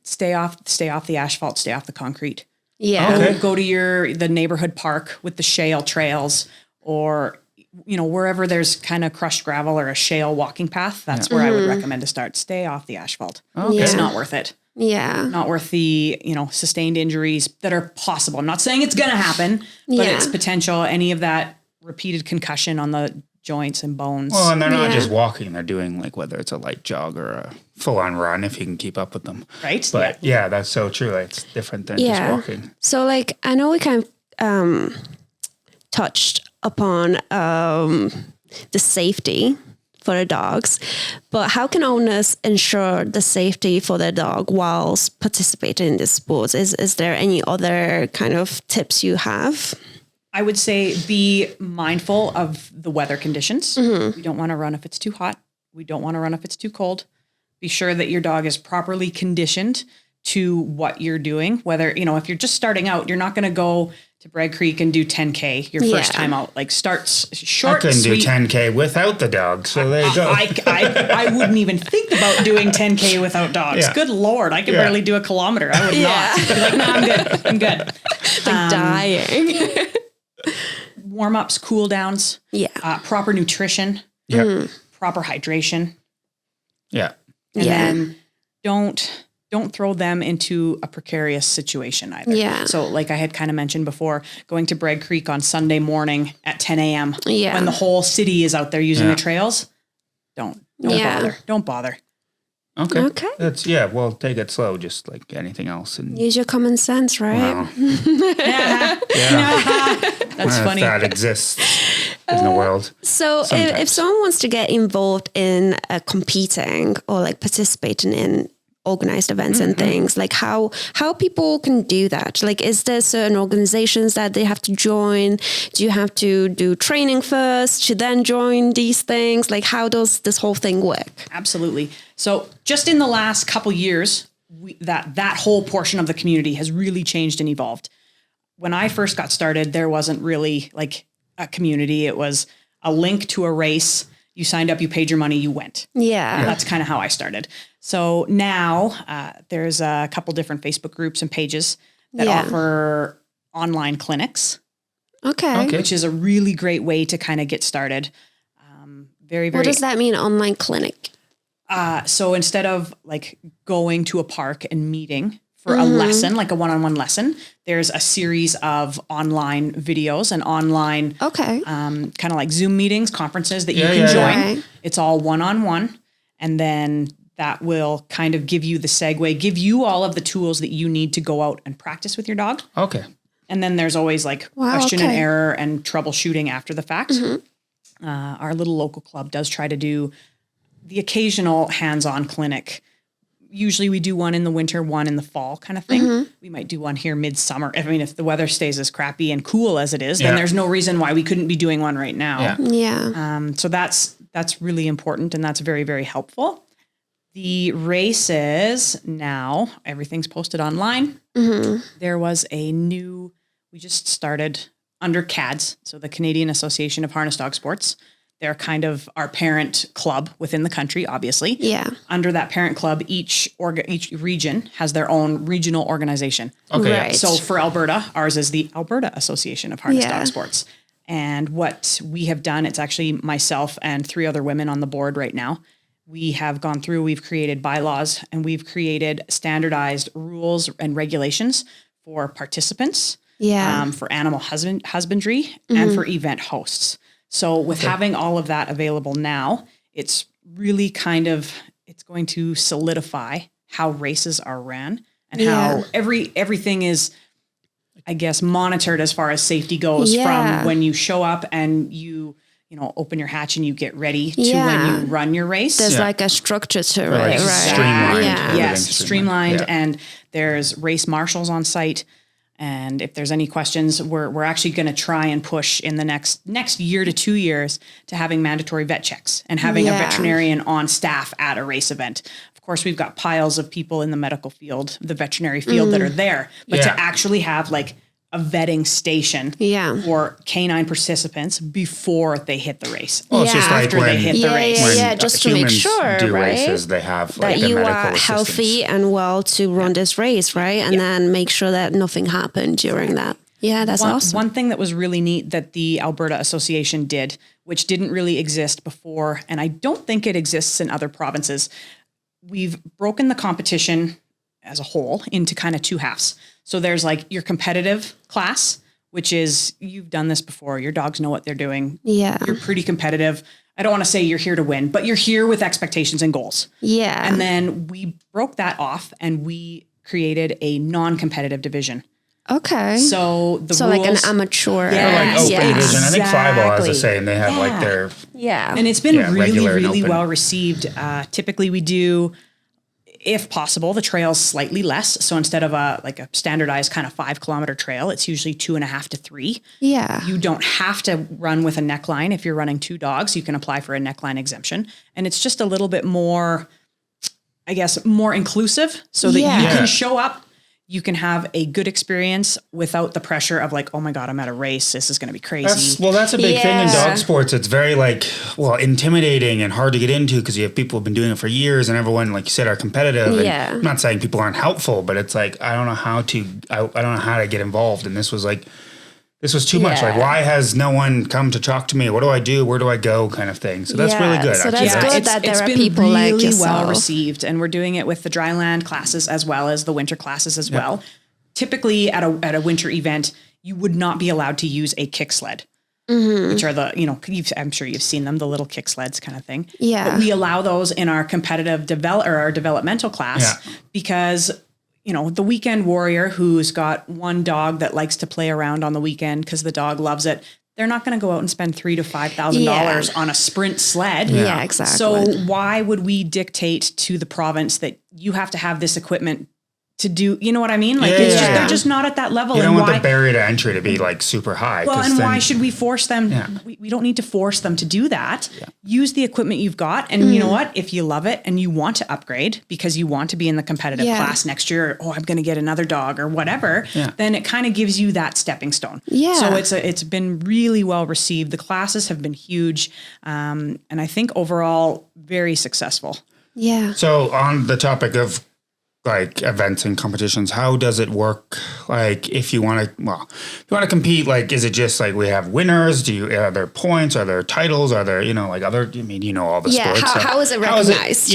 stay off the asphalt, stay off the concrete. Yeah. Okay. Go to the neighborhood park with the shale trails, or wherever there's kind of crushed gravel or a shale walking path. That's where I would recommend to start. Stay off the asphalt. Okay. It's Yeah. not worth it. Yeah. Not worth the sustained injuries that are possible. I'm not saying it's going to happen, but Yeah. it's potential. Any of that repeated concussion on the joints and bones. Well, and they're not Yeah. just walking; they're doing like whether it's a light jog or a full-on run, if you can keep up with them. Right? But yeah, that's so true. Like, it's different than just Yeah. walking. So like I know we kind of touched upon the safety for the dogs, but how can owners ensure the safety for their dog whilst participating in this sport? Is there any other kind of tips you have? I would say be mindful of the weather conditions. We don't want to run if it's too hot. We don't want to run if it's too cold. Be sure that your dog is properly conditioned to what you're doing. Whether, if you're just starting out, you're not going to go to Bragg Creek and do 10K your first Yeah. time out. Like start I short, couldn't sweet. do 10K without the dog, so there you go. I wouldn't even think about doing 10K without dogs. Yeah. Good Lord. I could Yeah. barely do a kilometer. I would Yeah. not. I'd be like, no, I'm good. I'm good. Like dying. Warm-ups, cool downs, Yeah. proper nutrition, Yeah, proper hydration. yeah. And Yeah. then don't don't throw them into a precarious situation either. Yeah. So like I had kind of mentioned before, going to Bragg Creek on Sunday morning at 10 a.m. Yeah. when the whole city is out there using the trails, don't Yeah. bother. Don't bother. Okay. Okay. That's well, take it slow, just like anything else. And Use your common sense, right? well, yeah, That's if funny. that exists in the world. So if Sometimes. someone wants to get involved in competing or like participating in organized events and things, like how people can do that? Like, is there certain organizations that they have to join? Do you have to do training first to then join these things? Like, how does this whole thing work? Absolutely. So just in the last couple years, that whole portion of the community has really changed and evolved. When I first got started, there wasn't really like a community. It was a link to a race. You signed up, you paid your money, you went. Yeah. That's kind of how I started. So now there's a couple different Facebook groups and pages that offer online clinics, Okay. which is a really great way to kind of get started. Very, very. What does that mean, online clinic? So instead of like going to a park and meeting for a lesson, like a one-on-one lesson, there's a series of online videos and online Okay. kind of like Zoom meetings, conferences that you can join. Right. It's all one-on-one. And then that will kind of give you the segue, give you all of the tools that you need to go out and practice with your dog. Okay. And then there's always like question and error and troubleshooting after the fact. Our little local club does try to do the occasional hands-on clinic. Usually we do one in the winter, one in the fall kind of thing. We might do one here midsummer. I mean, if the weather stays as crappy and cool as it is, then there's no reason why we couldn't be doing one right now. Yeah. So that's really important, and that's very, very helpful. The races now, everything's posted online. There was we just started under CADS, so the Canadian Association of Harness Dog Sports. They're kind of our parent club within the country, obviously. Yeah. Under that parent club, each region has their own regional organization. Okay. Right. So for Alberta, ours is the Alberta Association of Harness Dog Sports. And what we have done, it's actually myself and 3 other women on the board right now. We have gone through, we've created bylaws, and we've created standardized rules and regulations for participants, for animal husbandry, and for event hosts. So with having all of that available now, it's really it's going to solidify how races are ran and how everything is, I guess, monitored as far as safety goes from when you show up and you open your hatch and you get ready to when you run your race. There's like a structure to it, Like right? streamlined. Yeah. Yes, streamlined. Yeah. And there's race marshals on site. And if there's any questions, we're actually going to try and push in the next year to 2 years to having mandatory vet checks and having a veterinarian on staff at a race event. Of course, we've got piles of people in the medical field, the veterinary field that are there, but to actually have like a vetting station for canine participants before they hit the race. Well, it's just like after they hit the race. when just to make humans sure, do right? races, they have like That a you medical are assistance. healthy and well to run this race, right? And then make sure that nothing happened during that. Yeah, that's awesome. One thing that was really neat that the Alberta Association did, which didn't really exist before, and I don't think it exists in other provinces, we've broken the competition as a whole into kind of 2 halves. So there's like your competitive class, which is you've done this before. Your dogs know what they're doing. Yeah. You're pretty competitive. I don't want to say you're here to win, but you're here with expectations and goals. Yeah. And then we broke that off and we created a non-competitive division. Okay. So the So rules, like an amateur. Yeah. Like open Yes. division. I think Fireball has the Exactly. same. They have like their Yeah. and it's been really, regular and really open. well received. Typically we do, if possible, the trail's slightly less. So instead of a standardized kind of 5 kilometer trail, it's usually 2.5 to 3. Yeah. You don't have to run with a neckline. If you're running 2 dogs, you can apply for a neckline exemption. And it's just a little bit more, I guess, more inclusive so that you can show up. You can have a good experience without the pressure of like, oh my God, I'm at a race. This is going to be crazy. That's a big thing in Yeah. dog sports. It's very intimidating and hard to get into because you have people who've been doing it for years and everyone, like you said, are competitive. And I'm not saying people aren't helpful, but it's like, I don't know how to get involved. And this this was too much. Like, why has no one come to talk to me? What do I do? Where do I go? Kind of thing. So that's really good. So actually. that's good that there are people really like yourself. well received, and we're doing it with the dryland classes as well as the winter classes as well. Typically at a winter event, you would not be allowed to use a kick sled. Which are I'm sure you've seen them, the little kick sleds kind of thing. Yeah. But we allow those in our competitive our developmental class because, the weekend warrior who's got one dog that likes to play around on the weekend because the dog loves it, they're not going to go out and spend $3,000 to $5,000 on a sprint sled. Yeah, exactly. So why would we dictate to the province that you have to have this equipment to do, you know what I mean? Like they're just not at that level. You don't and want why, the barrier to entry to be like super high. well, and why should we force them? Yeah. We don't need to force them to do that. Yeah. Use the equipment you've got. And you know what? If you love it and you want to upgrade because you want to be in the competitive class next year, or I'm going to get another dog or whatever, then it kind of gives you that stepping stone. Yeah. So it's been really well received. The classes have been huge. And I think overall very successful. Yeah. So on the topic of like events and competitions, how does it work? Like if you want to compete, like, is it just like we have winners? Are there points? Are there titles? Are there, like other, all the sports. How is it recognized?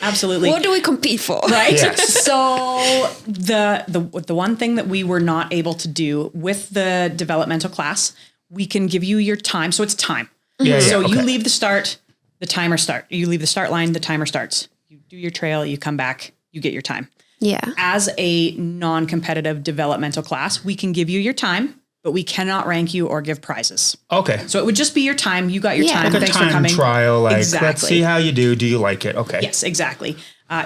Absolutely. What do we compete for? Right. Yes. So the one thing that we were not able to do with the developmental class, we can give you your time. So it's time. So you leave the start, the timer start. You leave the start line, the timer starts. You do your trail, you come back. You get your time. Yeah. As a non-competitive developmental class, we can give you your time, but we cannot rank you or give prizes. Okay. So it would just be your time. You got your time. Like Thanks a time for coming. Trial. Like, let's see how you do. Do you like it? Okay. Yes, exactly.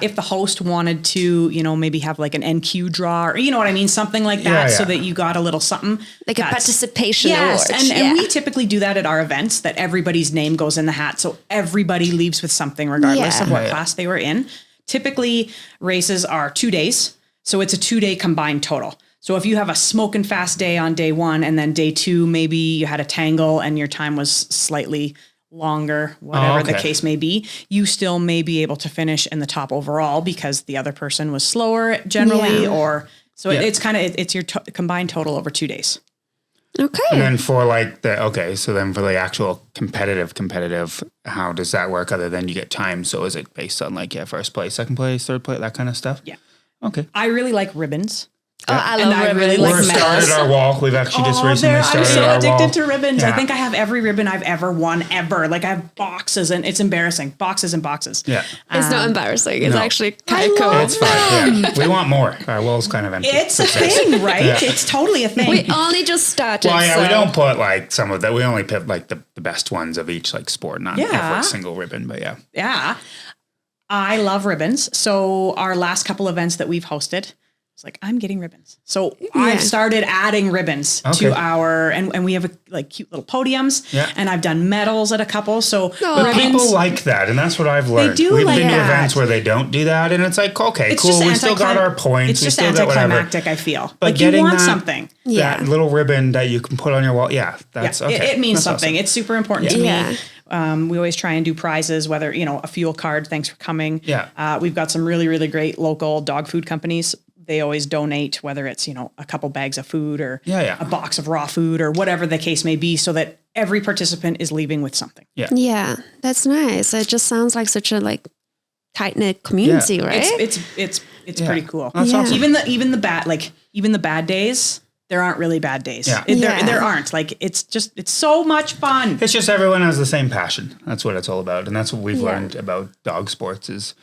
If the host wanted to, maybe have like an NQ draw or, you know what I mean? Something like that so that you got a little something. Like a participation award. And we typically do that at our events, that everybody's name goes in the hat. So everybody leaves with something regardless of what class they were in. Typically, races are 2 days, so it's a 2-day combined total. So if you have a smoking fast day on day one, and then day two, maybe you had a tangle and your time was slightly longer, whatever the case may be, you still may be able to finish in the top overall because the other person was slower generally, it's your combined total over 2 days. Okay. And then for like so then for the actual competitive, how does that work other than you get time? So is it based on like, first place, second place, third place, that kind of stuff? Yeah. Okay. I really like ribbons. Oh, I love ribbons. Really like medals. Started our walk. We've actually just recently started our walk. I'm so addicted to ribbons. Yeah. I think I have every ribbon I've ever won ever. Like I have boxes, and it's embarrassing. Boxes and boxes. Yeah. It's not embarrassing. It's actually kind of cool. It's fine. Yeah. We want more. Our wall's kind of empty. It's a thing, right? Yeah. It's totally a thing. We only just started. Well, we don't put like some of that. We only pick like the best ones of each like sport, not every single ribbon, but yeah. Yeah. I love ribbons. So our last couple events that we've hosted, it's like, I'm getting ribbons. So I've started adding ribbons to our, and we have cute little podiums and I've done medals at a couple. So but people like that. And that's what I've learned. They do. We've like been to that. events where they don't do that. And it's like, okay, it's cool. We still got our points. It's just we still anticlimactic, I feel. But like getting you want something. That little ribbon that you can put on your wall. Yeah. That's okay. It means that's something. Awesome. It's super important to me. We always try and do prizes, whether, a fuel card. Thanks for coming. Yeah. We've got some really, really great local dog food companies. They always donate, whether it's, a couple bags of food or a box of raw food or whatever the case may be, so that every participant is leaving with something. Yeah. Yeah. That's nice. It just sounds like such a tight-knit community, right? It's pretty cool. That's awesome. Even the bad days, there aren't really bad days. Yeah. There aren't. It's so much fun. It's just everyone has the same passion. That's what it's all about. And that's what we've learned about dog sports is,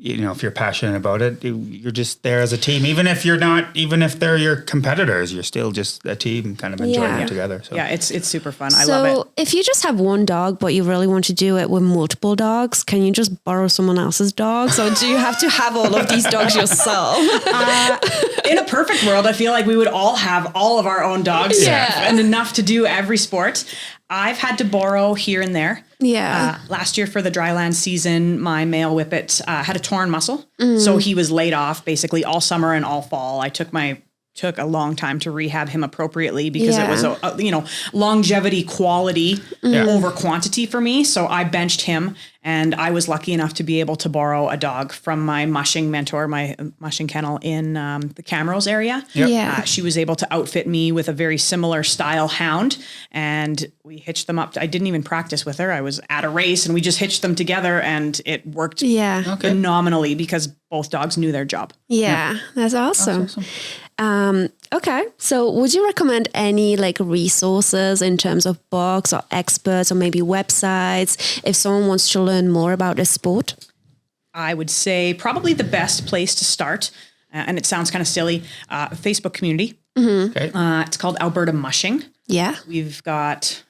if you're passionate about it, you're just there as a team. Even if they're your competitors, you're still just a team kind of enjoying it together. So. Yeah, it's super fun. I love it. So if you just have one dog, but you really want to do it with multiple dogs, can you just borrow someone else's dogs? Or do you have to have all of these dogs yourself? In a perfect world, I feel like we would all have all of our own dogs and enough to do every sport. I've had to borrow here and there. Yeah. Last year for the dryland season, my male whippet had a torn muscle. So he was laid off basically all summer and all fall. I took my took a long time to rehab him appropriately because it was longevity quality over quantity for me. So I benched him, and I was lucky enough to be able to borrow a dog from my mushing mentor, my mushing kennel in the Camrose area. Yep. Yeah. She was able to outfit me with a very similar style hound, and we hitched them up. I didn't even practice with her. I was at a race and we just hitched them together, and it worked phenomenally because both dogs knew their job. Yeah. That's awesome. Okay. So would you recommend any like resources in terms of books or experts or maybe websites if someone wants to learn more about this sport? I would say probably the best place to start, and it sounds kind of silly, Facebook community. Okay. It's called Alberta Mushing. Yeah. We've got,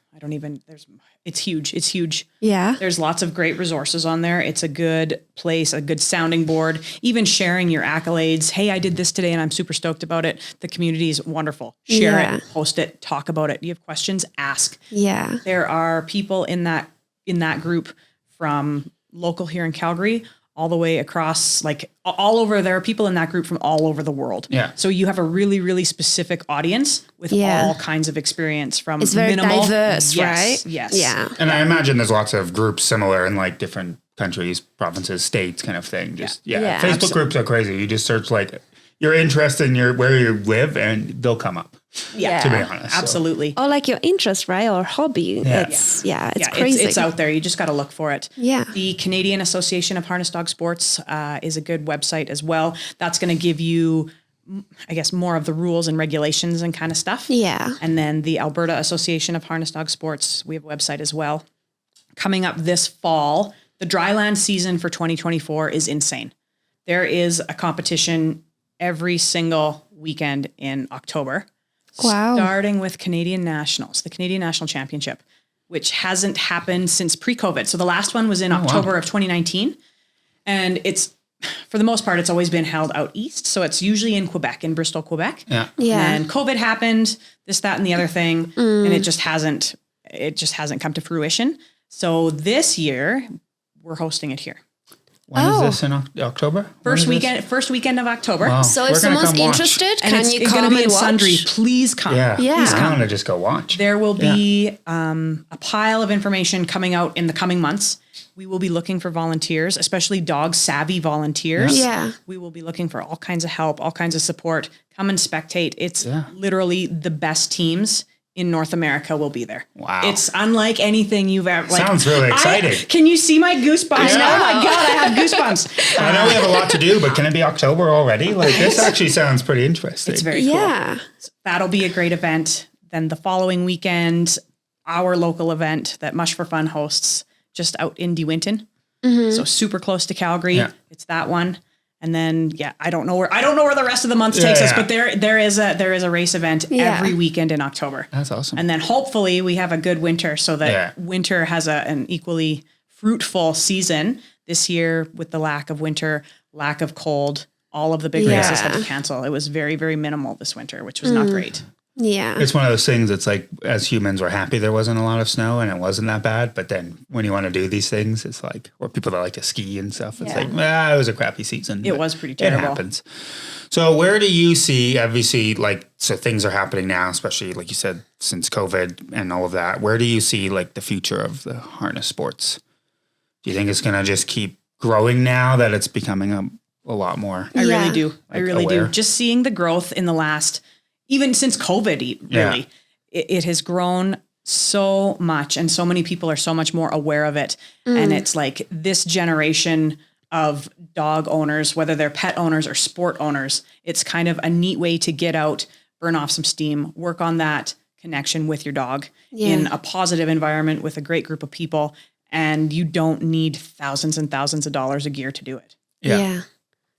it's huge. It's huge. Yeah. There's lots of great resources on there. It's a good place, a good sounding board, even sharing your accolades. Hey, I did this today and I'm super stoked about it. The community is wonderful. Share it, post it, talk about it. You have questions, ask. Yeah. There are people in that group from local here in Calgary all the way across, like all over. There are people in that group from all over the world. Yeah. So you have a really, really specific audience with all kinds of experience from It's very minimal. diverse, Yes, right? Yes. Yeah. And I imagine there's lots of groups similar in like different countries, provinces, states, kind of thing. Just Yeah. Facebook groups are crazy. You just search like your interest in where you live, and they'll come up. Yeah. To be honest, Absolutely. Or like your interest, right? Or hobby. Yeah. It's crazy. It's out there. You just got to look for it. Yeah. The Canadian Association of Harness Dog Sports is a good website as well. That's going to give you, I guess, more of the rules and regulations and kind of stuff. Yeah. And then the Alberta Association of Harness Dog Sports, we have a website as well. Coming up this fall, the dryland season for 2024 is insane. There is a competition every single weekend in October. Wow. Starting with Canadian Nationals, the Canadian National Championship, which hasn't happened since pre-COVID. So the last one was in October of 2019. And it's, for the most part, it's always been held out east. So it's usually in Quebec, in Bristol, Quebec. Yeah. Yeah. And COVID happened, this, that, and the other thing. And it just hasn't come to fruition. So this year, we're hosting it here. When is this in October? First weekend of October. Wow. So We're if gonna someone's come watch. interested, And can it's you going to come be and in watch? Sundry. Please come. Yeah. Yeah. I want to just go watch. There will be a pile of information coming out in the coming months. We will be looking for volunteers, especially dog savvy volunteers. Yeah. We will be looking for all kinds of help, all kinds of support. Come and spectate. It's literally the best teams in North America will be there. Wow. It's unlike anything you've ever. Sounds really exciting. Can you see my goosebumps? Yeah. Oh my God, I have goosebumps. I know we have a lot to do, but can it be October already? Like this actually sounds pretty interesting. It's very cool. Yeah. That'll be a great event. Then the following weekend, our local event that Mush for Fun hosts just out in De Winton. So super close to Calgary. Yeah. It's that one. And then, I don't know where the rest of the month takes us, but there is a race event every weekend in October. That's awesome. And then hopefully we have a good winter so that winter has an equally fruitful season. This year with the lack of winter, lack of cold, all of the big races had to cancel. It was very, very minimal this winter, which was not great. Yeah. It's one of those things. It's like, as humans, we're happy there wasn't a lot of snow and it wasn't that bad. But then when you want to do these things, it's like, or people that like to ski and stuff, it's like, it was a crappy season. It was pretty terrible. It happens. So where do you see, obviously, like, so things are happening now, especially like you said, since COVID and all of that. Where do you see like the future of the harness sports? Do you think it's going to just keep growing now that it's becoming a lot more? I really do. Like, I really aware? do. Just seeing the growth in the last, even since COVID, really, it has grown so much and so many people are so much more aware of it. And it's like this generation of dog owners, whether they're pet owners or sport owners, it's kind of a neat way to get out, burn off some steam, work on that connection with your dog in a positive environment with a great group of people. And you don't need thousands and thousands of dollars of gear to do it. Yeah.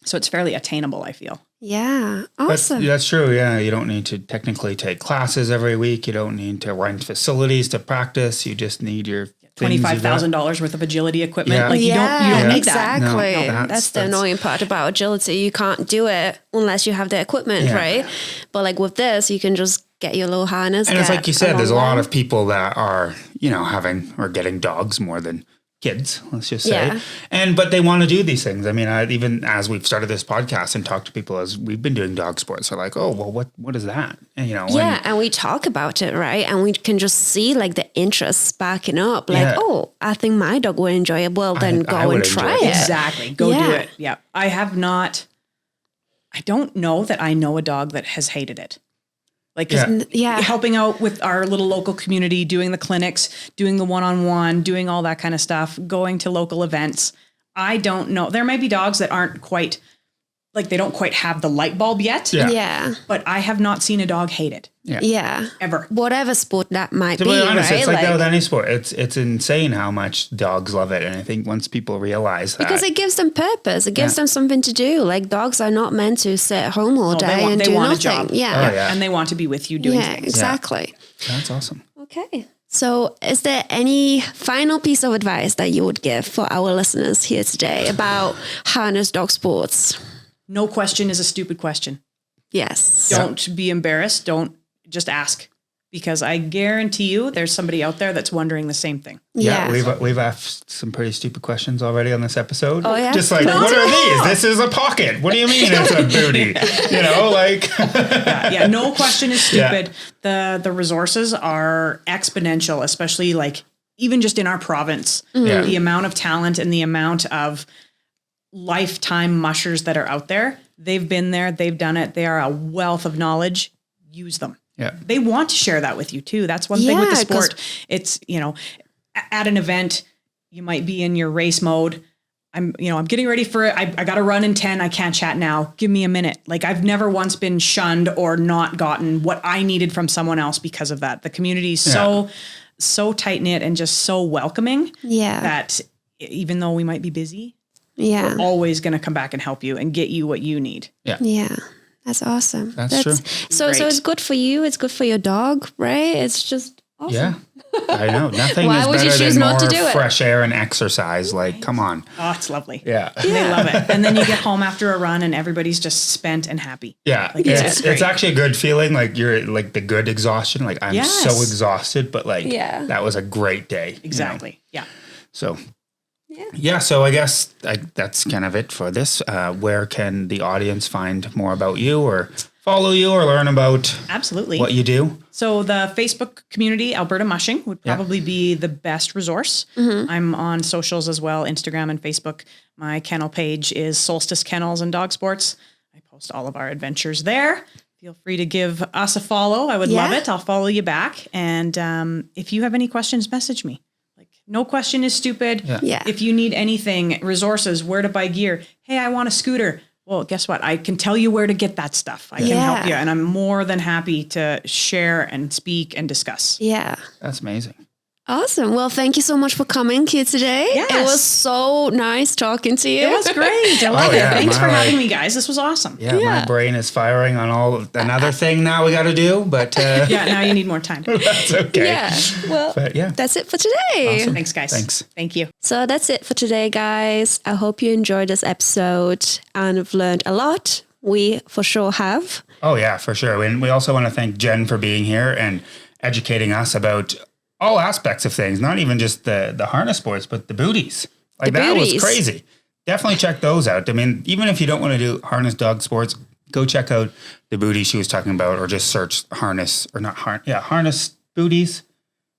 So it's fairly attainable, I feel. Yeah. Awesome. That's true. Yeah. You don't need to technically take classes every week. You don't need to rent facilities to practice. You just need your $25,000 worth of agility equipment. Yeah. Like you don't need that. Exactly. No, that's the annoying part about agility. You can't do it unless you have the equipment, right? But like with this, you can just get your little harness. And it's like you said, there's a lot of people that are, having or getting dogs more than kids, let's just say. But they want to do these things. I mean, even as we've started this podcast and talked to people as we've been doing dog sports, they're like, oh, well, what is that? And, and we talk about it, right? And we can just see like the interest sparking up. Like, oh, I think my dog will enjoy it. Well, then go and try it. Exactly. Go do it. Yeah. I don't know that I know a dog that has hated it. Like, helping out with our little local community, doing the clinics, doing the one-on-one, doing all that kind of stuff, going to local events. I don't know. There may be dogs that aren't quite, like they don't quite have the light bulb yet. Yeah. But I have not seen a dog hate it. Yeah. Ever. Whatever sport that might be, to be honest, right? it's like that with any sport. It's insane how much dogs love it. And I think once people realize that. Because it gives them purpose. It gives them something to do. Like dogs are not meant to sit at home all day and do nothing. A job. Yeah. And they want to be with you doing things. Exactly. Yeah. That's awesome. Okay. So is there any final piece of advice that you would give for our listeners here today about harness dog sports? No question is a stupid question. Yes. Don't be embarrassed. Don't just ask, because I guarantee you there's somebody out there that's wondering the same thing. Yeah. We've asked some pretty stupid questions already on this episode. Oh, yeah. Just like, what are these? This is a pocket. What do you mean it's a booty? No question is stupid. Yeah. The resources are exponential, especially like even just in our province. Mm-hmm. The amount of talent and the amount of lifetime mushers that are out there. They've been there. They've done it. They are a wealth of knowledge. Use them. Yeah. They want to share that with you too. That's one thing with the sport. It's, at an event, you might be in your race mode. I'm getting ready for it. I got to run in 10. I can't chat now. Give me a minute. Like I've never once been shunned or not gotten what I needed from someone else because of that. The community is so tight knit and just so welcoming that even though we might be busy, we're always going to come back and help you and get you what you need. Yeah. Yeah. That's awesome. That's true. So it's good for you. It's good for your dog, right? It's just awesome. Yeah. I know. Nothing Why is would you better choose than not more to do it? fresh air and exercise. Like, come on. Oh, it's lovely. Yeah. They love it. And then you get home after a run and everybody's just spent and happy. Yeah. Like, it's actually a good feeling. Like you're like the good exhaustion. Like I'm so exhausted, but like that was a great day. Exactly. Yeah. So so I guess that's kind of it for this. Where can the audience find more about you or follow you or learn about what you do? So the Facebook community, Alberta Mushing, would probably be the best resource. Mm-hmm. I'm on socials as well, Instagram and Facebook. My kennel page is Solstice Kennels and Dog Sports. I post all of our adventures there. Feel free to give us a follow. I would love it. I'll follow you back. And if you have any questions, message me. No question is stupid. Yeah. If you need anything, resources, where to buy gear. Hey, I want a scooter. Well, guess what? I can tell you where to get that stuff. I can help you. And I'm more than happy to share and speak and discuss. Yeah. That's amazing. Awesome. Well, thank you so much for coming here today. Yes. It was so nice talking to you. It was great. I love it. Thanks for having me, guys. This was awesome. Yeah, my brain is firing on another thing now we got to do, but now you need more time. That's okay. Yeah. Well, that's it for today. Awesome. Thanks, guys. Thanks. Thank you. So that's it for today, guys. I hope you enjoyed this episode and have learned a lot. We for sure have. Oh, yeah, for sure. And we also want to thank Jenn for being here and educating us about all aspects of things, not even just the harness sports, but the booties. Like that was crazy. Definitely check those out. I mean, even if you don't want to do harness dog sports, go check out the booties she was talking about, or just search harness harness booties,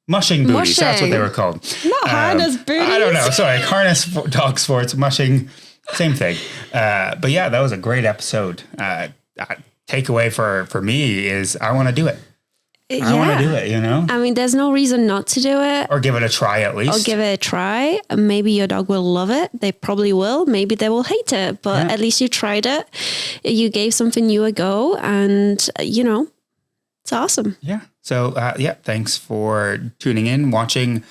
mushing booties. That's what they were called. Not harness booties. I don't know. Sorry, harness dog sports, mushing, same thing. But yeah, that was a great episode. Takeaway for me is I want to do it. I want to do it, I mean, there's no reason not to do it. Or give it a try at least. Or give it a try. Maybe your dog will love it. They probably will. Maybe they will hate it. But at least you tried it. You gave something new a go. And, it's awesome. Yeah. So, thanks for tuning in, watching,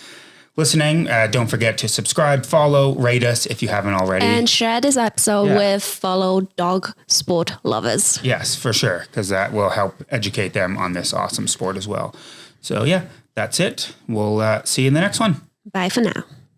listening. Don't forget to subscribe, follow, rate us if you haven't already. And share this episode with fellow dog sport lovers. Yes, for sure, because that will help educate them on this awesome sport as well. So, that's it. We'll see you in the next one. Bye for now.